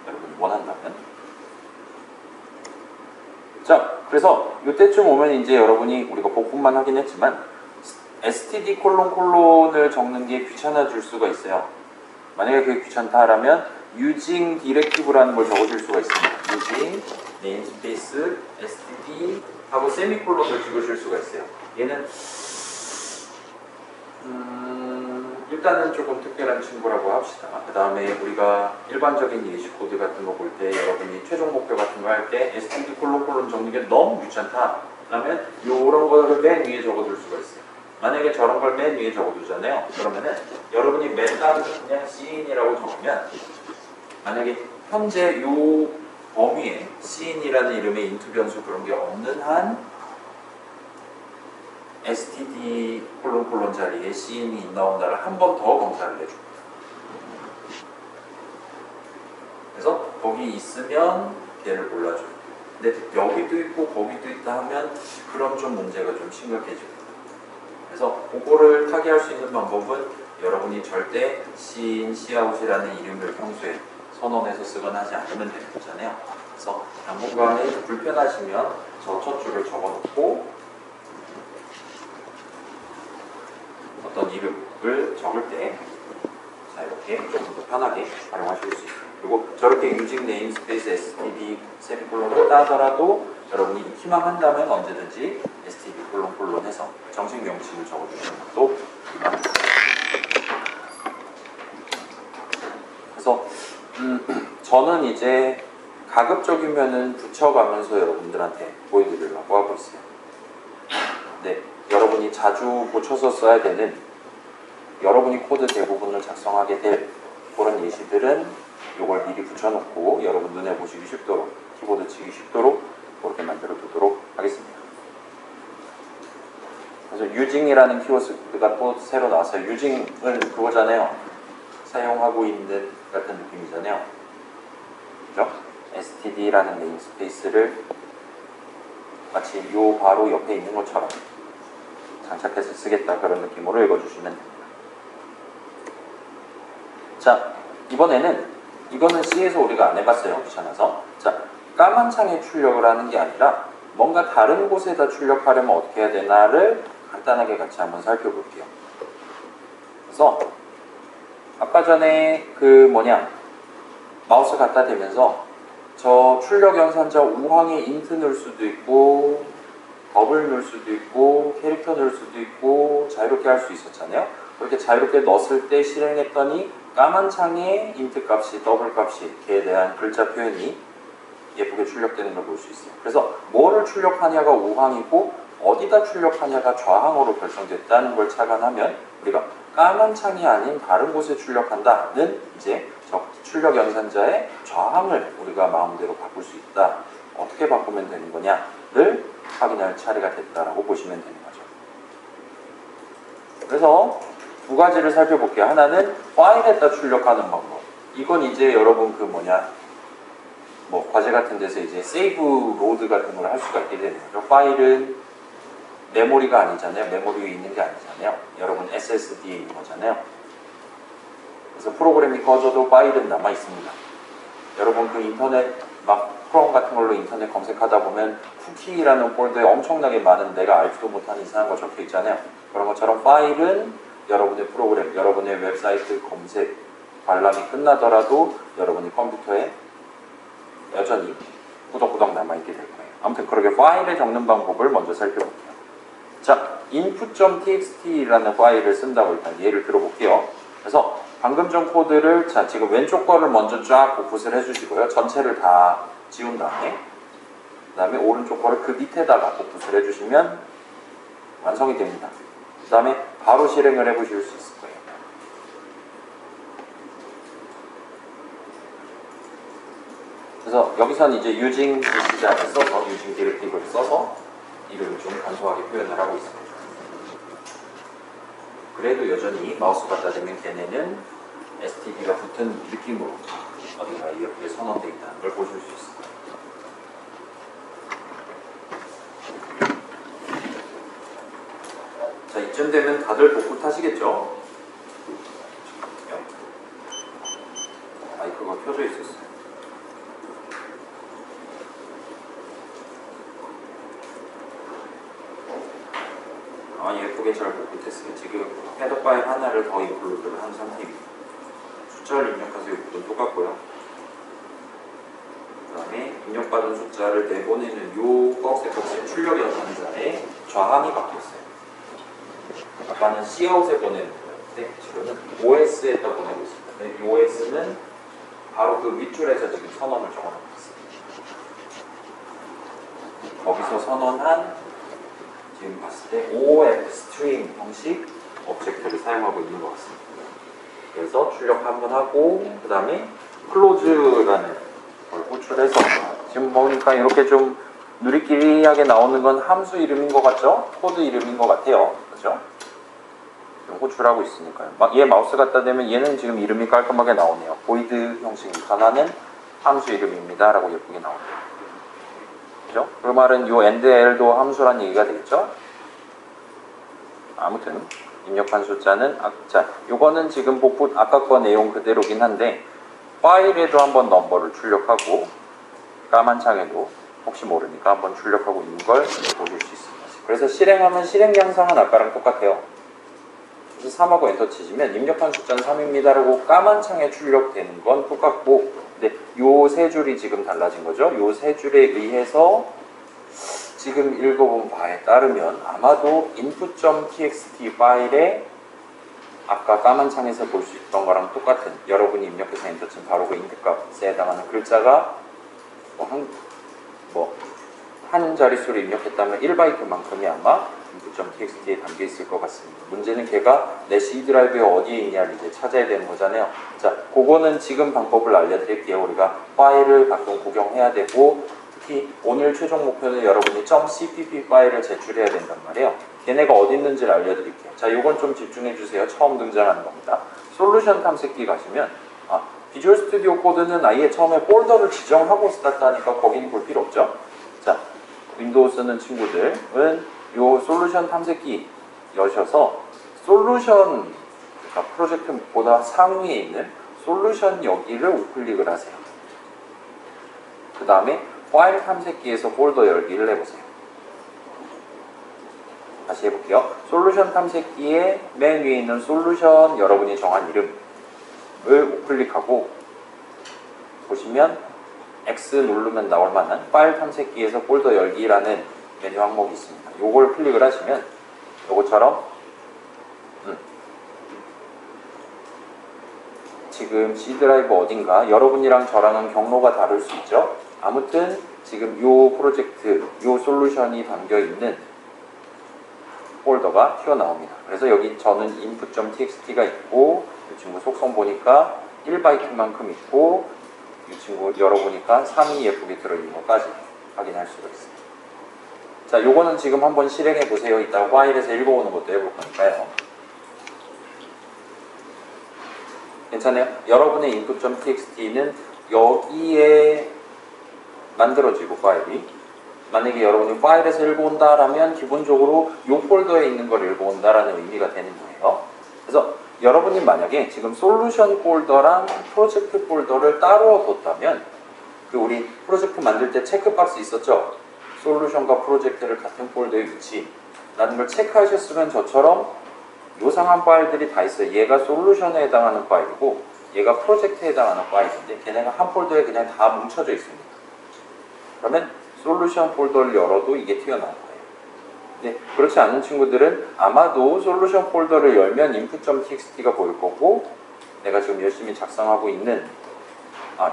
여러분이 원한다면. 자, 그래서 이때쯤 오면 이제 여러분이, 우리가 복습만 하긴 했지만 std 콜론을 적는 게 귀찮아질 수가 있어요. 만약에 그게 귀찮다라면 using directive라는 걸 적어줄 수가 있습니다. using namespace std 하고 세미콜론을 찍으실 수가 있어요. 얘는 일단은 조금 특별한 친구라고 합시다. 그 다음에 우리가 일반적인 예시 코드 같은 거 볼 때 여러분이 최종 목표 같은 거 할 때 std 콜론 적는 게 너무 귀찮다 그러면 요런 거를 맨 위에 적어둘 수가 있어요. 만약에 저런 걸 맨 위에 적어두잖아요. 그러면은 여러분이 맨 다음에 그냥 c인이라고 적으면 만약에 현재 요 범위에 c인이라는 이름의 인투 변수 그런 게 없는 한 std 콜론 자리에 c인이 나온다를 한 번 더 검사를 해줍니다. 그래서 거기 있으면 걔를 골라줘요. 근데 여기도 있고 거기도 있다 하면 그럼 좀 문제가 좀 심각해집니다. 그래서 그거를 타개할 수 있는 방법은 여러분이 절대 c인, cout이라는 이름을 평소에 선언해서 쓰거나 하지 않으면 되는 거잖아요. 그래서 당분간에 불편하시면 저 첫 줄을 적어놓고 여러분 이름을 적을 때 자, 이렇게 조금 더 편하게 활용하실 수 있어요. 그리고 저렇게 using namespace std 세미콜론 했다 하더라도 여러분이 익히만 한다면 언제든지 std 콜론 해서 정식 명칭을 적어주시는 것도 가능합니다. 그래서 저는 이제 가급적이면은 붙여가면서 여러분들한테 보여드리려고 하고 있어요. 네, 여러분이 자주 고쳐서 써야 되는 여러분이 코드 대부분을 작성하게 될 그런 예시들은 이걸 미리 붙여놓고 여러분 눈에 보시기 쉽도록 키보드 치기 쉽도록 그렇게 만들어 두도록 하겠습니다. 그래서 using이라는 키워드가 또 새로 나왔어요. using은 그거잖아요. 사용하고 있는 같은 느낌이잖아요. 그죠? std라는 네임스페이스를 마치 요 바로 옆에 있는 것처럼 장착해서 쓰겠다 그런 느낌으로 읽어주시면 됩니다. 자, 이번에는 이거는 C에서 우리가 안 해봤어요. 귀찮아서. 자, 까만 창에 출력을 하는 게 아니라 뭔가 다른 곳에다 출력하려면 어떻게 해야 되나를 간단하게 같이 한번 살펴볼게요. 그래서 아까 전에 마우스 갖다 대면서 저 출력 연산자 우항에 인트 넣을 수도 있고 버블 넣을 수도 있고 캐릭터 넣을 수도 있고 자유롭게 할 수 있었잖아요. 그렇게 자유롭게 넣었을 때 실행했더니 까만 창에 인트 값이 더블 값이 걔에 대한 글자 표현이 예쁘게 출력되는 걸 볼 수 있어요. 그래서 뭐를 출력하냐가 우항이고 어디다 출력하냐가 좌항으로 결정됐다는 걸 착안하면 우리가 까만 창이 아닌 다른 곳에 출력한다는 이제 저 출력 연산자의 좌항을 우리가 마음대로 바꿀 수 있다. 어떻게 바꾸면 되는 거냐를 확인할 차례가 됐다라고 보시면 되는 거죠. 그래서 두 가지를 살펴볼게요. 하나는 파일에다 출력하는 방법. 이건 이제 여러분 과제 같은 데서 이제 세이브 로드 같은 걸 할 수가 있게 되는 거죠. 파일은 메모리가 아니잖아요. 메모리 위에 있는 게 아니잖아요. 여러분 SSD에 있는 거잖아요. 그래서 프로그램이 꺼져도 파일은 남아 있습니다. 여러분 그 인터넷 크롬 같은 걸로 인터넷 검색하다 보면 쿠키라는 폴더에 엄청나게 많은 내가 알지도 못하는 이상한 거 적혀 있잖아요. 그런 것처럼 파일은 여러분의 프로그램, 여러분의 웹사이트 검색, 관람이 끝나더라도 여러분이 컴퓨터에 여전히 꾸덕꾸덕 남아있게 될 거예요. 아무튼 그렇게 파일에 적는 방법을 먼저 살펴볼게요. 자, input.txt라는 파일을 쓴다고 일단 예를 들어볼게요. 그래서 방금 전 코드를 지금 왼쪽 거를 먼저 쫙 복붙을 해주시고요. 전체를 다 지운 다음에 그 다음에 오른쪽 거를 그 밑에다가 복붙을 해주시면 완성이 됩니다. 그 다음에 바로 실행을 해보실 수 있을 거예요. 그래서 여기서는 이제 using 디시자를 써서 using 디렉티브를 써서 이름을 좀 간소하게 표현을 하고 있습니다. 그래도 여전히 마우스 갖다 대면 걔네는 std가 붙은 느낌으로 어딘가 이렇게 선언되어 있다는 걸 보실 수 있습니다. 자, 이쯤 되면 다들 복붙 하시겠죠? 마이크가 켜져 있었어요. 예쁘게 잘 복붙했어요. 지금 헤더 파일 하나를 더 인클루드를 한 상태입니다. 숫자를 입력하세요. 이건 똑같고요. 그 다음에 입력받은 숫자를 내보내는 요 꺽쇠 출력 연산자의 좌항이 바뀌었어요. 아까는 Cout에 보내는 거였는데 지금은 OS에다 보내고 있습니다. 이 OS는 바로 그 윗줄에서 지금 선언을 적어놓고 있습니다. 거기서 선언한 지금 봤을 때 OF 스트림 형식 오브젝트를 사용하고 있는 것 같습니다. 그래서 출력 한번 하고 그 다음에 close라는 걸 호출해서 지금 보니까 이렇게 좀 누리끼리하게 나오는 건 함수 이름인 것 같죠? 코드 이름인 것 같아요. 그렇죠? 호출하고 있으니까요. 얘 마우스 갖다 대면 얘는 지금 이름이 깔끔하게 나오네요. void 형식이 전하는 함수 이름입니다 라고 예쁘게 나오네요. 그죠? 그 말은 요 endl도 함수란 얘기가 되겠죠? 아무튼 입력한 숫자는 요거는 지금 복붙 아까 거 내용 그대로긴 한데 파일에도 한번 넘버를 출력하고 까만 창에도 혹시 모르니까 한번 출력하고 있는 걸 보실 수 있습니다. 그래서 실행하면 실행 양상은 아까랑 똑같아요. 그래서 3하고 엔터 치시면 입력한 숫자는 3입니다라고 까만 창에 출력되는 건 똑같고, 근데 요 세 줄이 지금 달라진 거죠. 요 세 줄에 의해서 지금 읽어본 바에 따르면 아마도 input.txt 파일에 아까 까만 창에서 볼 수 있던 거랑 똑같은, 여러분이 입력해서 엔터 친 바로 그 인풋 값에 해당하는 글자가 한 자릿수로 입력했다면 1바이트만큼이 아마 input.txt에 담겨 있을 것 같습니다. 문제는 걔가 내 C 드라이브에 어디에 있냐를 이제 찾아야 되는 거잖아요. 자, 그거는 지금 방법을 알려드릴게요. 우리가 파일을 가끔 구경해야 되고, 특히 오늘 최종 목표는 여러분이 .cpp 파일을 제출해야 된단 말이에요. 걔네가 어디 있는지를 알려드릴게요. 자, 요건 좀 집중해 주세요. 처음 등장하는 겁니다. 솔루션 탐색기 가시면 비주얼 스튜디오 코드는 아예 처음에 폴더를 지정하고 스타트하니까 거기는 볼 필요 없죠. 자, 윈도우 쓰는 친구들은 요 솔루션 탐색기 여셔서 솔루션, 그러니까 프로젝트보다 상위에 있는 솔루션 여기를 우클릭을 하세요. 그 다음에 파일 탐색기에서 폴더 열기를 해보세요. 다시 해볼게요. 솔루션 탐색기에 맨 위에 있는 솔루션 여러분이 정한 이름을 우클릭하고 보시면 X 누르면 나올 만한 파일 탐색기에서 폴더 열기라는 메뉴 항목이 있습니다. 요걸 클릭을 하시면 요것처럼 지금 C 드라이브 어딘가 여러분이랑 저랑은 경로가 다를 수 있죠. 아무튼 지금 요 프로젝트, 요 솔루션이 담겨있는 폴더가 튀어나옵니다. 그래서 여기 저는 input.txt가 있고, 이 친구 속성 보니까 1바이트만큼 있고, 이 친구 열어보니까 3이 예쁘게 들어있는 것까지 확인할 수가 있습니다. 자, 요거는 지금 한번 실행해 보세요. 이따 파일에서 읽어오는 것도 해볼 거니까요. 괜찮아요? 여러분의 input.txt는 여기에 만들어지고 파일이, 만약에 여러분이 파일에서 읽어온다라면 기본적으로 이 폴더에 있는 걸 읽어온다라는 의미가 되는 거예요. 그래서 여러분이 만약에 지금 솔루션 폴더랑 프로젝트 폴더를 따로 뒀다면, 그 우리 프로젝트 만들 때 체크박스 있었죠? 솔루션과 프로젝트를 같은 폴더에 위치라는 걸 체크하셨으면 저처럼 요상한 파일들이 다 있어요. 얘가 솔루션에 해당하는 파일이고 얘가 프로젝트에 해당하는 파일인데 걔네가 한 폴더에 그냥 다 뭉쳐져 있습니다. 그러면 솔루션 폴더를 열어도 이게 튀어나올 거예요. 근데 그렇지 않은 친구들은 아마도 솔루션 폴더를 열면 input.txt가 보일 거고, 내가 지금 열심히 작성하고 있는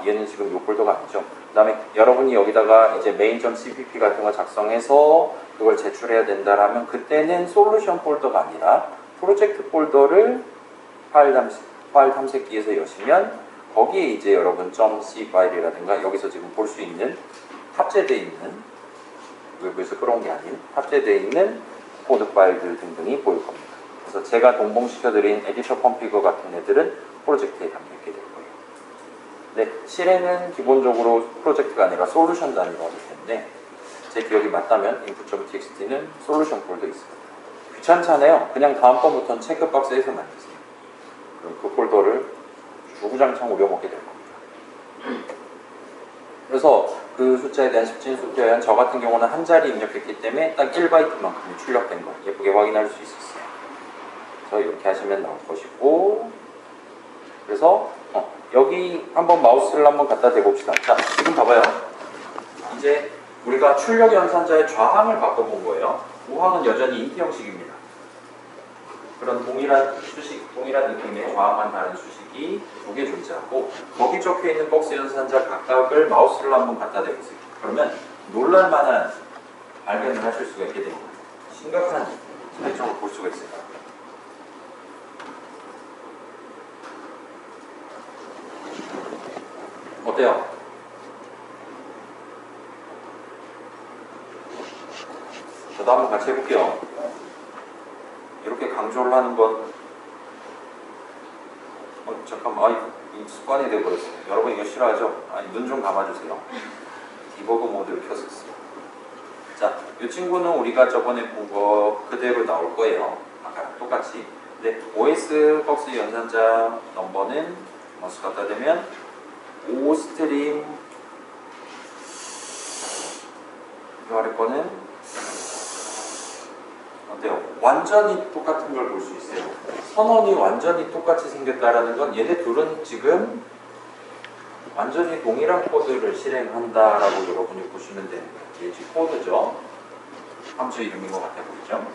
얘는 지금 이 폴더가 아니죠. 그 다음에 여러분이 여기다가 이제 main.cpp 같은 거 작성해서 그걸 제출해야 된다라면 그때는 솔루션 폴더가 아니라 프로젝트 폴더를 파일 탐색기에서 여시면 거기에 이제 여러분 .c 파일이라든가 여기서 지금 볼 수 있는 탑재되어 있는, 외부에서 끌어온 게 아닌 탑재되어 있는 코드 파일들 등등이 보일 겁니다. 그래서 제가 동봉시켜드린 에디터 컴피거 같은 애들은 프로젝트에 담겨있게 될 거예요. 네, 실행은 기본적으로 프로젝트가 아니라 솔루션 단위로 하기 때문에 제 기억이 맞다면 input.txt는 솔루션 폴더에 있습니다. 귀찮잖아요. 그냥 다음번부터는 체크박스에서 만드세요. 그럼 그 폴더를 주구장창 우려먹게 될 겁니다. 그래서 그 숫자에 대한 십진수표현, 저 같은 경우는 한 자리 입력했기 때문에 딱 1바이트만큼이 출력된 거 예쁘게 확인할 수 있었어요. 그래서 이렇게 하시면 나올 것이고, 그래서 여기 한번 마우스를 한번 갖다 대봅시다. 자, 지금 봐봐요. 이제 우리가 출력 연산자의 좌항을 바꿔본 거예요. 우항은 여전히 인트 형식입니다. 그런 동일한 수식, 동일한 느낌의 좌항만 다른 수식이 두 개 존재하고, 거기 적혀 있는 박스 연산자 각각을 마우스를 한번 갖다 대보세요. 그러면 놀랄만한 발견을 하실 수가 있게 됩니다. 심각한 차이점을 볼 수가 있어요. 어때요? 저도 한번 같이 해볼게요. 이렇게 강조를 하는 건 잠깐만, 이 습관이 되어버렸어요. 여러분 이거 싫어하죠? 눈 좀 감아주세요. 디버그 모드를 켰었어요. 자, 이 친구는 우리가 저번에 본 거 그대로 나올 거예요. 아까랑 똑같이. 근데 OS 박스 연산자 넘버는 마우스 갖다 대면 O 스트림, 이 아래 거는 어때요? 완전히 똑같은 걸 볼 수 있어요. 선언이 완전히 똑같이 생겼다라는 건 얘네 둘은 지금 완전히 동일한 코드를 실행한다라고 여러분이 보시면 되는 거예요. 얘 코드죠. 함수 이름인 것 같아 보이죠?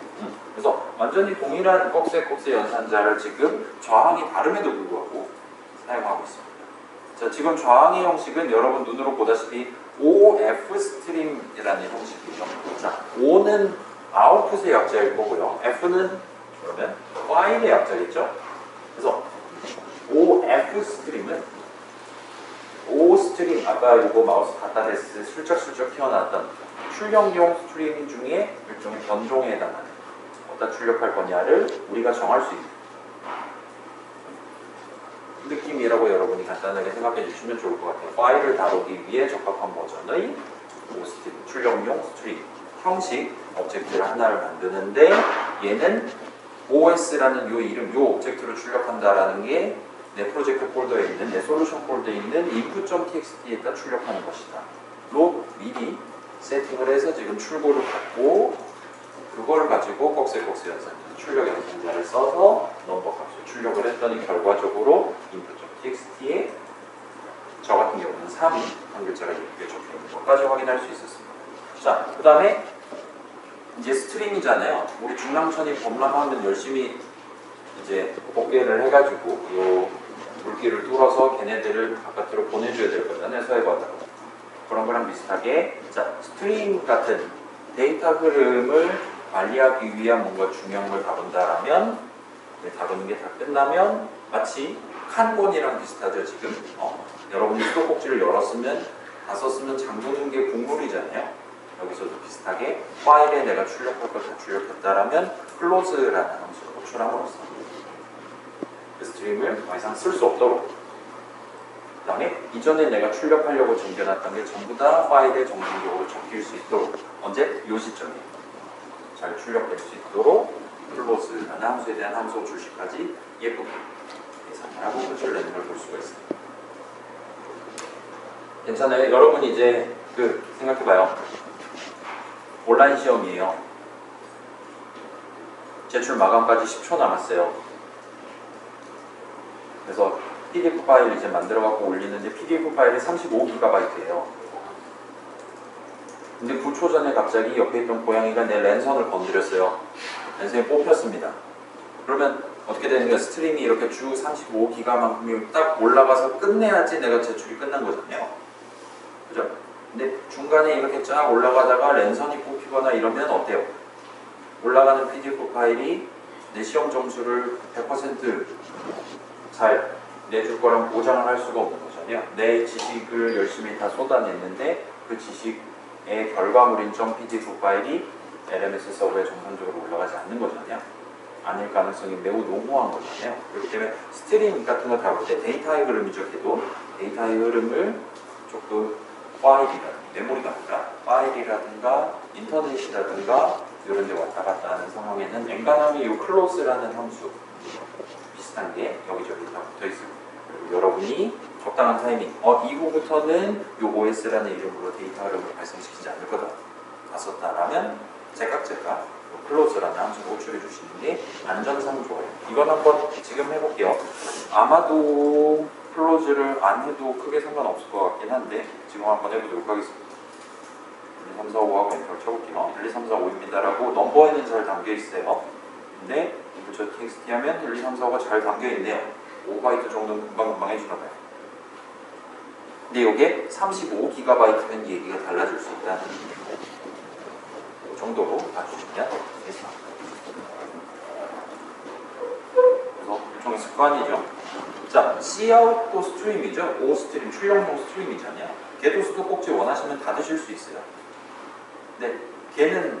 그래서 완전히 동일한 꺽쇠 연산자를 지금 저항이 다름에도 불구하고 사용하고 있습니다. 자, 지금 저항의 형식은 여러분 눈으로 보다시피 OF 스트림이라는 형식이죠. 자, O는 아웃풋의 약자일 거고요. F는 그러면 파일의 약자겠죠? 그래서 OF 스트림은 O 스트림, 아까 이거 마우스 갖다 댔을 때 슬쩍슬쩍 튀어나왔던 출력용 스트림 중에 일종의 변종에 해당하는 어디다 출력할 거냐를 우리가 정할 수 있는 느낌이라고 여러분이 간단하게 생각해 주시면 좋을 것 같아요. 파일을 다루기 위해 적합한 버전의 O 스트림, 출력용 스트림 형식 오브젝트를 하나를 만드는데 얘는 OS라는 요 이름, 요 오브젝트로 출력한다라는 게 내 프로젝트 폴더에 있는, 내 솔루션 폴더에 있는 input.txt에다 출력하는 것이다. 로 미리 세팅을 해서 지금 출고를 받고 그걸 가지고 꺽쇠 연산자, 출력 연산자를 써서 넘버 값을 출력을 했더니 결과적으로 input.txt에 저 같은 경우는 3이 한 글자가 예쁘게 적혀 있는 것까지 확인할 수 있었습니다. 자, 그 다음에 이제 스트림이잖아요. 우리 중랑천이 범람하면 열심히 이제 복개를 해가지고 요 물기를 뚫어서 걔네들을 바깥으로 보내줘야 될 거잖아요. 서해바다로. 그런 거랑 비슷하게 자, 스트림 같은 데이터 흐름을 관리하기 위한 뭔가 중요한 걸 다룬다라면 다루는 게 다 끝나면 마치 칸본이랑 비슷하죠. 지금 여러분이 수도꼭지를 열었으면 다 썼으면 잠그는 게 국물이잖아요. 여기서도 비슷하게 파일에 내가 출력할 걸 다 출력했다라면 close라는 함수를 호출함으로써 그 스트림을 더 이상 쓸 수 없도록 그 다음에 이전에 내가 출력하려고 정겨놨던 게 전부 다 파일에 정상적으로 적힐 수 있도록 언제? 이 시점에 잘 출력될 수 있도록 close라는 함수에 대한 함수 호출시까지 예쁘게 계산을 하고 끝을 내는 걸 볼 수가 있습니다. 괜찮아요? 여러분 이제 생각해봐요. 온라인 시험이에요. 제출 마감까지 10초 남았어요. 그래서 PDF 파일 이제 만들어갖고 올리는데 PDF 파일이 35GB예요. 근데 9초 전에 갑자기 옆에 있던 고양이가 내 랜선을 건드렸어요. 랜선이 뽑혔습니다. 그러면 어떻게 되는 거야? 스트림이 이렇게 주 35GB만큼이 딱 올라가서 끝내야지 내가 제출이 끝난 거잖아요. 그죠? 근데 중간에 이렇게 쫙 올라가다가 랜선이 뽑히거나 이러면 어때요? 올라가는 PDF 파일이 내 시험 점수를 100% 잘 내줄 거랑 보장을 할 수가 없는 거잖아요. 내 지식을 열심히 다 쏟아냈는데 그 지식의 결과물인 .pdf 파일이 LMS 서버에 정상적으로 올라가지 않는 거잖아요. 아닐 가능성이 매우 농후한 거잖아요. 그렇기 때문에 스트림 같은 거 다룰 때 데이터의 흐름이죠. 걔도 데이터의 흐름을 조금 파일이라든가 메모리가 아니라 파일이라든가 인터넷이라든가 이런 데 왔다 갔다 하는 상황에는 엔간하면 이 close라는 함수 비슷한 게 여기저기 다 붙어 있습니다. 그리고 여러분이 적당한 타이밍 이후부터는 이 OS라는 이름으로 데이터 흐름을 발생시키지 않을 거다 다 썼다라면 제각 close라는 함수를 호출해 주시는 게 안전상 좋아요. 이건 한번 지금 해볼게요. 아마도 close를 안 해도 크게 상관없을 것 같긴 한데 지금 한번 해보도록 하겠습니다. 1, 2, 3, 4, 5하고 엔터를 쳐볼게요. 1, 2, 3, 4, 5입니다라고 넘버에는 잘 담겨있어요. 근데 input.txt 하면 1, 2, 3, 4, 5가 잘 담겨있네요. 5바이트 정도는 금방 해주나봐요. 근데 이게 35GB면 얘기가 달라질 수 있다는 그 정도로 봐주시면 되겠습니다. 그래서 일종의 습관이죠. 자, Cout도 스트림이죠. O 스트림, 출력용 스트림이잖아요. 걔도 수도꼭지 원하시면 다 드실 수 있어요. 근데 걔는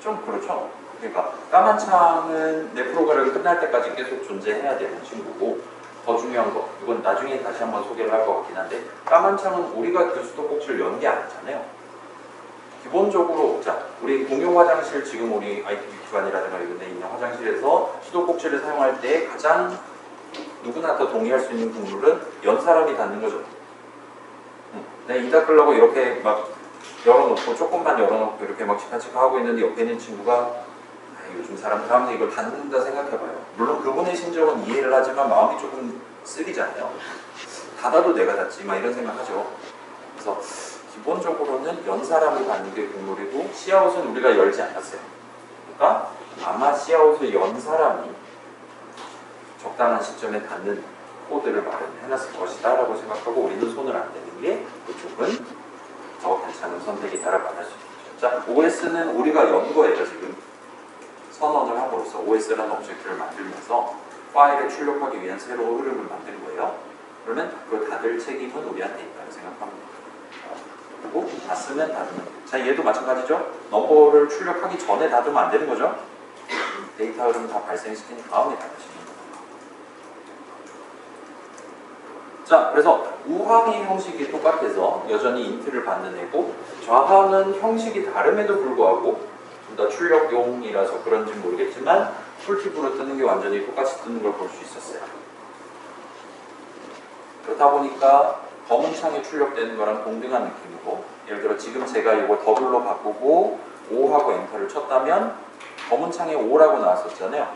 좀 그렇죠. 그러니까 까만 창은 내 프로그램이 끝날 때까지 계속 존재해야 되는 친구고 더 중요한 거, 이건 나중에 다시 한번 소개를 할 것 같긴 한데 까만 창은 우리가 그 수도꼭지를 연 게 아니잖아요. 기본적으로 자, 우리 공용 화장실 지금 우리 ITB 기관이라든가 이런 데 있는 화장실에서 수도꼭지를 사용할 때 가장 누구나 더 동의할 수 있는 국룰은 연 사람이 닿는 거죠. 내가 이 닦으려고 이렇게 막 열어놓고 조금만 열어놓고 이렇게 막 치카치카 하고 있는데 옆에 있는 친구가 요즘 사람들 하면 이걸 닫는다 생각해봐요. 물론 그분의 심정은 이해를 하지만 마음이 조금 쓰리잖아요. 닫아도 내가 닫지 막 이런 생각하죠. 그래서 기본적으로는 연 사람을 닫는 게 국룰이고 시아웃은 우리가 열지 않았어요. 그러니까 아마 시아웃을 연 사람이 적당한 시점에 닫는 코드를 마련해놨을 것이다 라고 생각하고 우리는 손을 안 대는 게 그쪽은 더 괜찮은 선택이다라고 말할 수 있죠. 자, OS는 우리가 연 거예요. 지금 선언을 함으로써 OS라는 오브젝트를 만들면서 파일을 출력하기 위한 새로운 흐름을 만든 거예요. 그러면 그 닫을 책임은 우리한테 있다고 생각합니다. 그리고 닫으면 닫으면 자, 얘도 마찬가지죠. 넘버를 출력하기 전에 닫으면 안 되는 거죠. 데이터 흐름 다 발생시킨 다음에 닫으시는 거예요. 자, 그래서 우항의 형식이 똑같아서 여전히 인트를 받는 애고 좌항은 형식이 다름에도 불구하고 좀 더 출력용이라서 그런지 모르겠지만 풀팁으로 뜨는 게 완전히 똑같이 뜨는 걸 볼 수 있었어요. 그렇다 보니까 검은 창에 출력되는 거랑 동등한 느낌이고 예를 들어 지금 제가 이걸 더블로 바꾸고 5하고 엔터를 쳤다면 검은 창에 5라고 나왔었잖아요.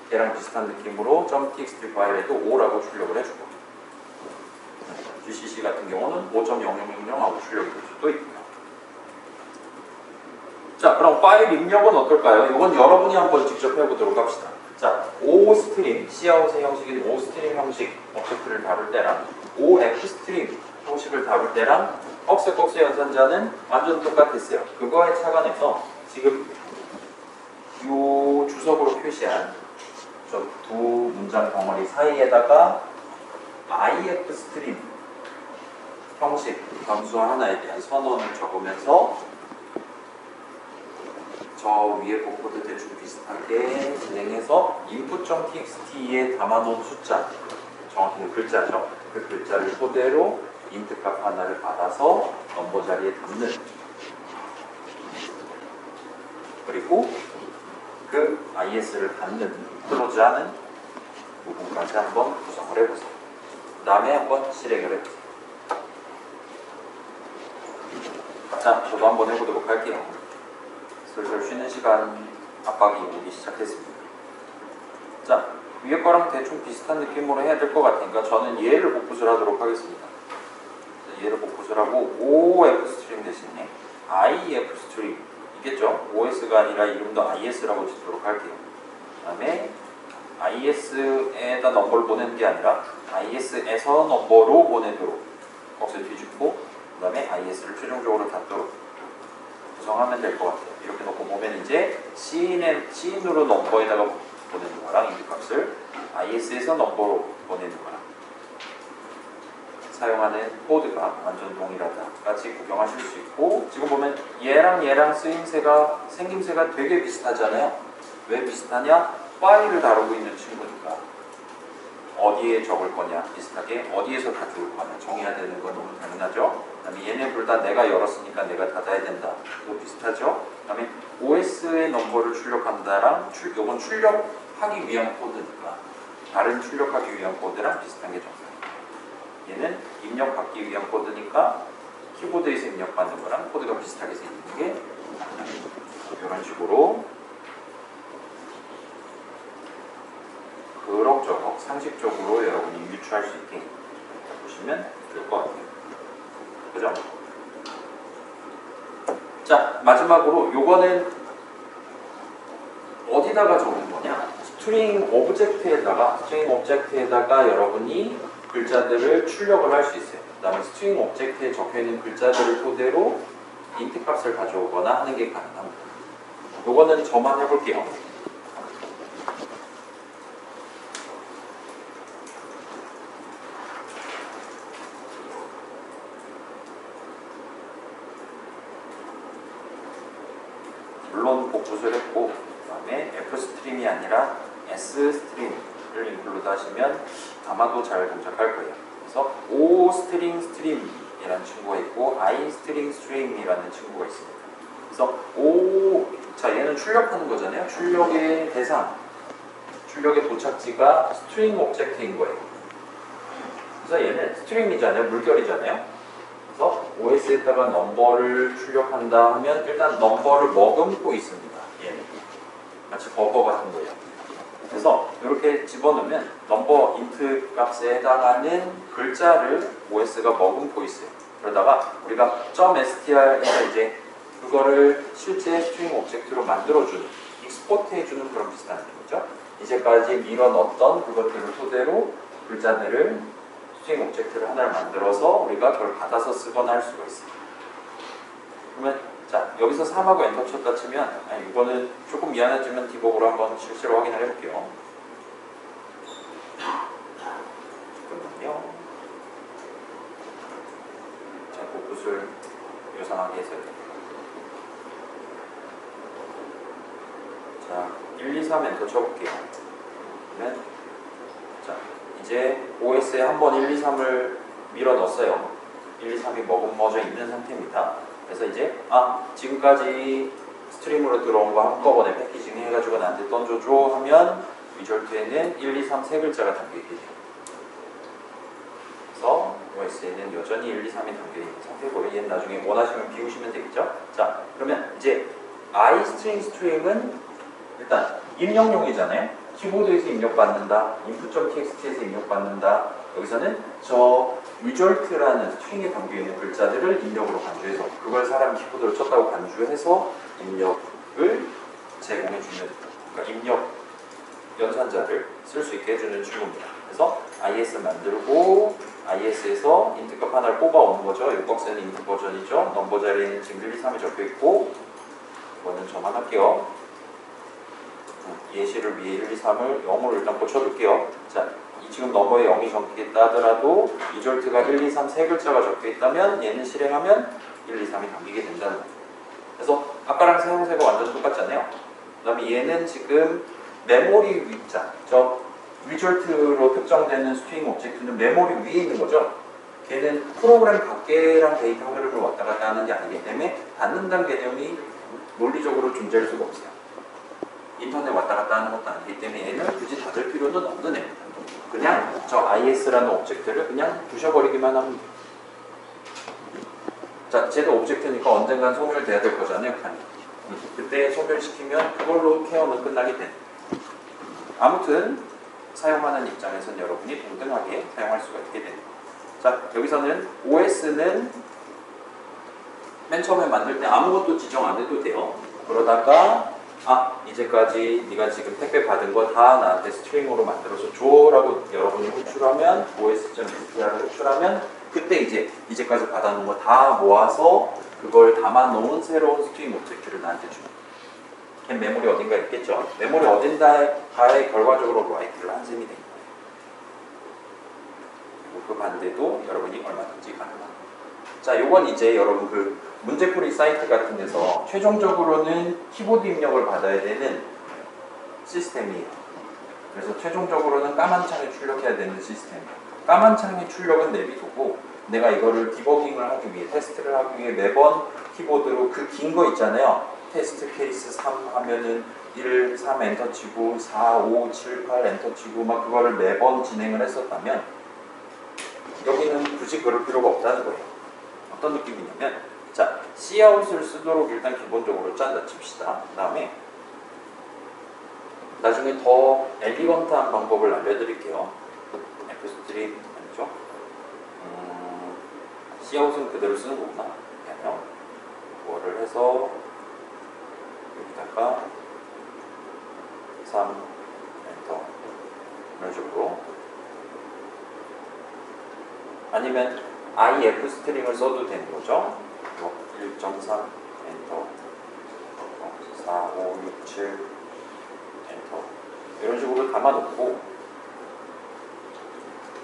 걔랑 비슷한 느낌으로 .txt 파일에도 5라고 출력을 해주고 GCC 같은 경우는 5.0000하고 출력이 될 수도 있고요. 자, 그럼 파일 입력은 어떨까요? 이건 여러분이 한번 직접 해보도록 합시다. 자, OStream, Cout의 형식인 OStream 형식 오브젝트를 다룰 때랑 OFstream 형식을 다룰 때랑 억세 연산자는 완전 똑같았어요. 그거에 착안해서 지금 이 주석으로 표시한 저 두 문장 덩어리 사이에다가 ifstream 형식 변수 하나에 대한 선언을 적으면서 저 위에 복구도 대충 비슷하게 진행해서 input.txt에 담아놓은 숫자, 정확히는 글자죠. 그 글자를 토대로 int 값 하나를 받아서 넘버 자리에 담는, 그리고 그 is를 받는, 클로즈하는 부분까지 한번 구성을 해보세요. 그 다음에 한번 실행을 해보세요. 자, 저도 한번 해보도록 할게요. 슬슬 쉬는 시간 압박이 오기 시작했습니다. 자, 위에 거랑 대충 비슷한 느낌으로 해야 될 것 같으니까 저는 얘를 복붙을 하도록 하겠습니다. 얘를 복붙을 하고 OFstream 대신에 IFstream 있겠죠? OS가 아니라 이름도 IS라고 짓도록 할게요. 그 다음에 IS에다 넘버를 보내는 게 아니라 IS에서 넘버로 보내도록 꺽쇠 뒤집고 그 다음에 IS를 최종적으로 닫도록 구성하면 될 것 같아요. 이렇게 놓고 보면 이제 C인으로 넘버에다가 보내는 거랑 이 값을 IS에서 넘버로 보내는 거랑 사용하는 코드가 완전 동일하다까지 구경하실 수 있고 지금 보면 얘랑 쓰임새가 생김새가 되게 비슷하잖아요. 왜 비슷하냐? 파일을 다루고 있는 친구니까 어디에 적을 거냐 비슷하게 어디에서 가져올 거냐 정해야 되는 건 너무 당연하죠. 그 다음에 얘네 둘 다 내가 열었으니까 내가 닫아야 된다. 또 비슷하죠. 그 다음에 OS의 넘버를 출력한다랑 이건 출력하기 위한 코드니까 다른 출력하기 위한 코드랑 비슷한 게 정상이에요. 얘는 입력받기 위한 코드니까 키보드에서 입력받는 거랑 코드가 비슷하게 생기는 게 이런 식으로 그럭저럭 상식적으로 여러분이 유추할 수 있게 보시면 좋을 것 같아요. 그죠? 자, 마지막으로 요거는 어디다가 적는 거냐? 스트링 오브젝트에다가 여러분이 글자들을 출력을 할 수 있어요. 그 다음에 스트링 오브젝트에 적혀있는 글자들을 토대로 int 값을 가져오거나 하는 게 가능합니다. 요거는 저만 해볼게요. 물론 복붙을 했고 그 다음에 F스트림이 아니라 S스트림을 인클루드 하시면 아마도 잘 동작할 거예요. 그래서 O스트링 스트림이라는 친구가 있고 I스트링 스트림이라는 친구가 있습니다. 그래서 자 얘는 출력하는 거잖아요. 출력의 대상, 출력의 도착지가 스트링 오브젝트인 거예요. 그래서 얘는 스트링이잖아요. 물결이잖아요. 그래서 OS에다가 넘버를 출력한다 하면 일단 넘버를 머금고 있습니다. 얘는. 마치 버거 같은 거예요. 그래서 이렇게 집어넣으면 넘버 인트 값에 해당하는 글자를 OS가 머금고 있어요. 그러다가 우리가 .str에서 이제 그거를 실제 스트링 오브젝트로 만들어주는, 익스포트 해주는 그런 비슷한 느낌이죠. 이제까지 밀어 넣었던 그것들을 토대로 글자들을 스트링 오브젝트를 하나를 만들어서 우리가 그걸 받아서 쓰거나 할 수가 있어요. 그러면 자 여기서 3하고 엔터 쳤다 치면 이거는 조금 미안하지만 디버그로 한번 실제로 확인을 해볼게요. 잠깐만요. 자, 포커스를 요상하게 해서 자 1, 2, 3 엔터 쳐볼게요. 그러면 자 이제 OS에 한번 1, 2, 3을 밀어 넣었어요. 1, 2, 3이 머금어져 있는 상태입니다. 그래서 이제 지금까지 스트림으로 들어온 거 한꺼번에 패키징 해가지고 나한테 던져줘 하면 리졸트에는 1, 2, 3 세 글자가 담겨있게 돼요. 그래서 OS에는 여전히 1, 2, 3이 담겨있는 상태고요. 얘는 나중에 원하시면 비우시면 되겠죠. 자 그러면 이제 iString 스트림은 일단 입력용이잖아요. 키보드에서 입력받는다, input.txt에서 입력받는다. 여기서는 저 result라는 스트링에 담겨있는 글자들을 입력으로 간주해서 그걸 사람 키보드로 쳤다고 간주해서 입력을 제공해주는, 그러니까 입력 연산자를 쓸 수 있게 해주는 출구입니다. 그래서 IS 만들고 IS에서 인트값 하나를 뽑아오는 거죠. 이 박스는 인트 버전이죠. 넘버 자리에는 지금 1, 2, 3이 적혀있고 이거는 저만 할게요. 예시를 위해 1, 2, 3을 0으로 일단 고쳐둘게요. 자, 지금 넘버에 0이 적혀있다 하더라도 리졸트가 1, 2, 3 세 글자가 적혀있다면 얘는 실행하면 1, 2, 3이 담기게 된다는 거예요. 그래서 아까랑 사용세가 완전 똑같잖아요. 그 다음에 얘는 지금 메모리 위자, 저 리졸트로 특정되는 스트링 오브젝트는 메모리 위에 있는 거죠. 걔는 프로그램 밖에랑 데이터 흐름을 왔다 갔다 하는 게 아니기 때문에 닫는다는 개념이 논리적으로 존재할 수가 없어요. 인터넷 왔다 갔다 하는 것도 아니기 때문에 얘는 굳이 닫을 필요는 없는 애입니다. 그냥 저 IS라는 오브젝트를 그냥 부셔버리기만 합니다. 자, 쟤도 오브젝트니까 언젠간 소멸돼야 될 거잖아요. 그때 소멸시키면 그걸로 케어는 끝나게 됩니다. 아무튼 사용하는 입장에서는 여러분이 동등하게 사용할 수가 있게 됩니다. 자, 여기서는 OS는 맨 처음에 만들 때 아무것도 지정 안 해도 돼요. 그러다가 이제까지 네가 지금 택배 받은 거 다 나한테 스트링으로 만들어서 줘라고 여러분이 호출하면 os.str를 호출하면 그때 이제까지 받아놓은 거 다 모아서 그걸 담아놓은 새로운 스트링 오브젝트를 나한테 줍니다. 걔 메모리 어딘가 있겠죠. 메모리 어딘가에 결과적으로 라이트를 한 셈이 됩니다. 그 반대도 여러분이 얼마든지 가능합니다. 자, 요건 이제 여러분 그 문제풀이 사이트 같은 데서 최종적으로는 키보드 입력을 받아야 되는 시스템이에요. 그래서 최종적으로는 까만 창에 출력해야 되는 시스템이에요. 까만 창에 출력은 내비두고 내가 이거를 디버깅을 하기 위해, 테스트를 하기 위해 매번 키보드로 그 긴 거 있잖아요. 테스트 케이스 3 하면은 1, 3 엔터 치고 4, 5, 7, 8 엔터 치고 막 그거를 매번 진행을 했었다면 여기는 굳이 그럴 필요가 없다는 거예요. 어떤 느낌이냐면 자, Cout을 쓰도록 일단 기본적으로 짠다 칩시다. 그 다음에 나중에 더 엘리건트한 방법을 알려드릴게요. F스트림 아니죠? Cout은 그대로 쓰는 거구나. 아니요. 그거를 해서 여기다가 3 엔터 이런 식으로, 아니면 if 스트링을 써도 되는 거죠. 1.3 엔터 4, 5, 6, 7 엔터 이런 식으로 담아놓고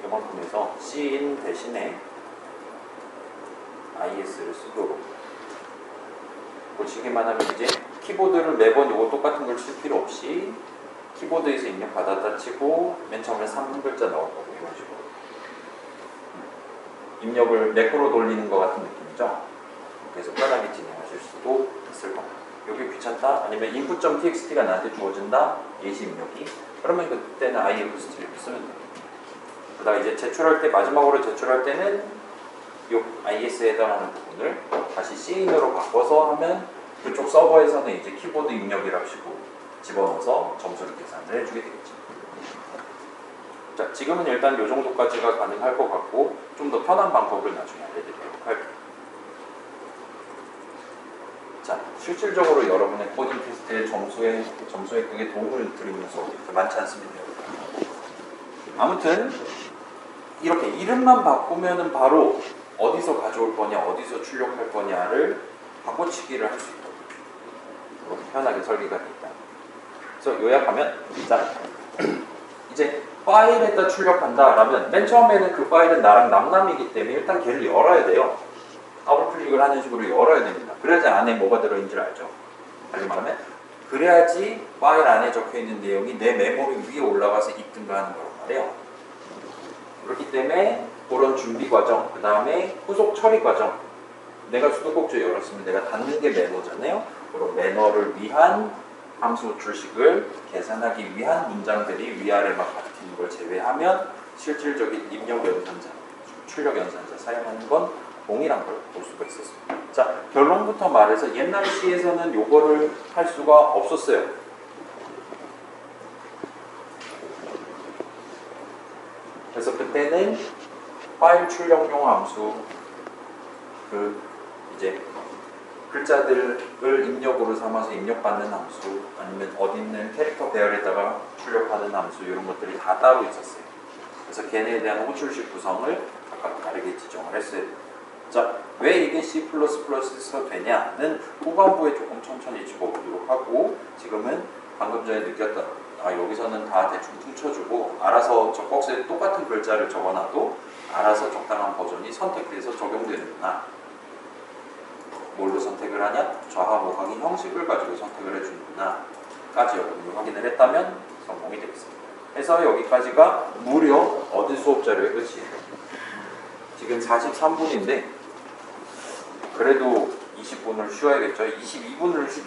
이만큼 해서 cin 대신에 is를 쓰도록 고치기만 하면 이제 키보드를 매번 요거 똑같은 걸 칠 필요 없이 키보드에서 입력 받았다 치고 맨 처음에 3글자 넣을 거고 이런 식으로 입력을 매크로 돌리는 것 같은 느낌이죠. 그래서 편하게 진행하실 수도 있을 겁니다. 여기 귀찮다? 아니면 input.txt가 나한테 주어진다? 예시 입력이? 그러면 그때는 if 스트림을 쓰면 돼요. 그다음 이제 제출할 때, 마지막으로 제출할 때는 이 is에 해당하는 부분을 다시 cin으로 바꿔서 하면 그쪽 서버에서는 이제 키보드 입력이라고 하시고 집어넣어서 점수를 계산을 해주게 되겠죠. 자, 지금은 일단 이 정도까지가 가능할 것 같고 좀 더 편한 방법을 나중에 알려드리도록 할게요. 자, 실질적으로 여러분의 코딩 테스트의 점수에 그게 도움을 드리면서 많지 않습니다. 아무튼 이렇게 이름만 바꾸면은 바로 어디서 가져올 거냐, 어디서 출력할 거냐를 바꿔치기를 할 수 있도록 그렇게 편하게 설계가 되어 있다. 그래서 요약하면, 자, 이제 파일에다 출력한다라면 맨 처음에는 그 파일은 나랑 남남이기 때문에 일단 걔를 열어야 돼요. 더블 클릭을 하는 식으로 열어야 됩니다. 그래야지 안에 뭐가 들어있는지 알죠. 다시 말하면 그래야지 파일 안에 적혀있는 내용이 내 메모리 위에 올라가서 읽든가 하는 거란 말이에요. 그렇기 때문에 그런 준비 과정, 그 다음에 후속 처리 과정, 내가 수도꼭지 열었으면 내가 닫는 게 매너잖아요. 그런 매너를 위한 함수 출식을 계산하기 위한 문장들이 위아래만 같은 걸 제외하면 실질적인 입력 연산자, 출력 연산자 사용하는 건 동일한 걸 볼 수가 있었습니다. 자, 결론부터 말해서 옛날 C에서는 요거를 할 수가 없었어요. 그래서 그때는 파일 출력용 함수, 이제 글자들을 입력으로 삼아서 입력받는 함수, 아니면 어디 있는 캐릭터 배열에다가 출력하는 함수, 이런 것들이 다 따로 있었어요. 그래서 걔네에 대한 호출식 구성을 각각 다르게 지정을 했어요. 자, 왜 이게 C++에서 되냐는 후반부에 조금 천천히 짚어보도록 하고, 지금은 방금 전에 느꼈던 여기서는 다 대충 퉁쳐주고 알아서 저 박스에 똑같은 글자를 적어놔도 알아서 적당한 버전이 선택돼서 적용되는구나. 뭘로 선택을 하냐? 좌하모강의 형식을 가지고 선택을 해주는구나 까지 여러분이 확인을 했다면 성공이 되겠습니다. 그래서 여기까지가 무려 어디 수업 자료의 끝이에요. 지금 43분인데 그래도 20분을 쉬어야겠죠. 22분을 쉬지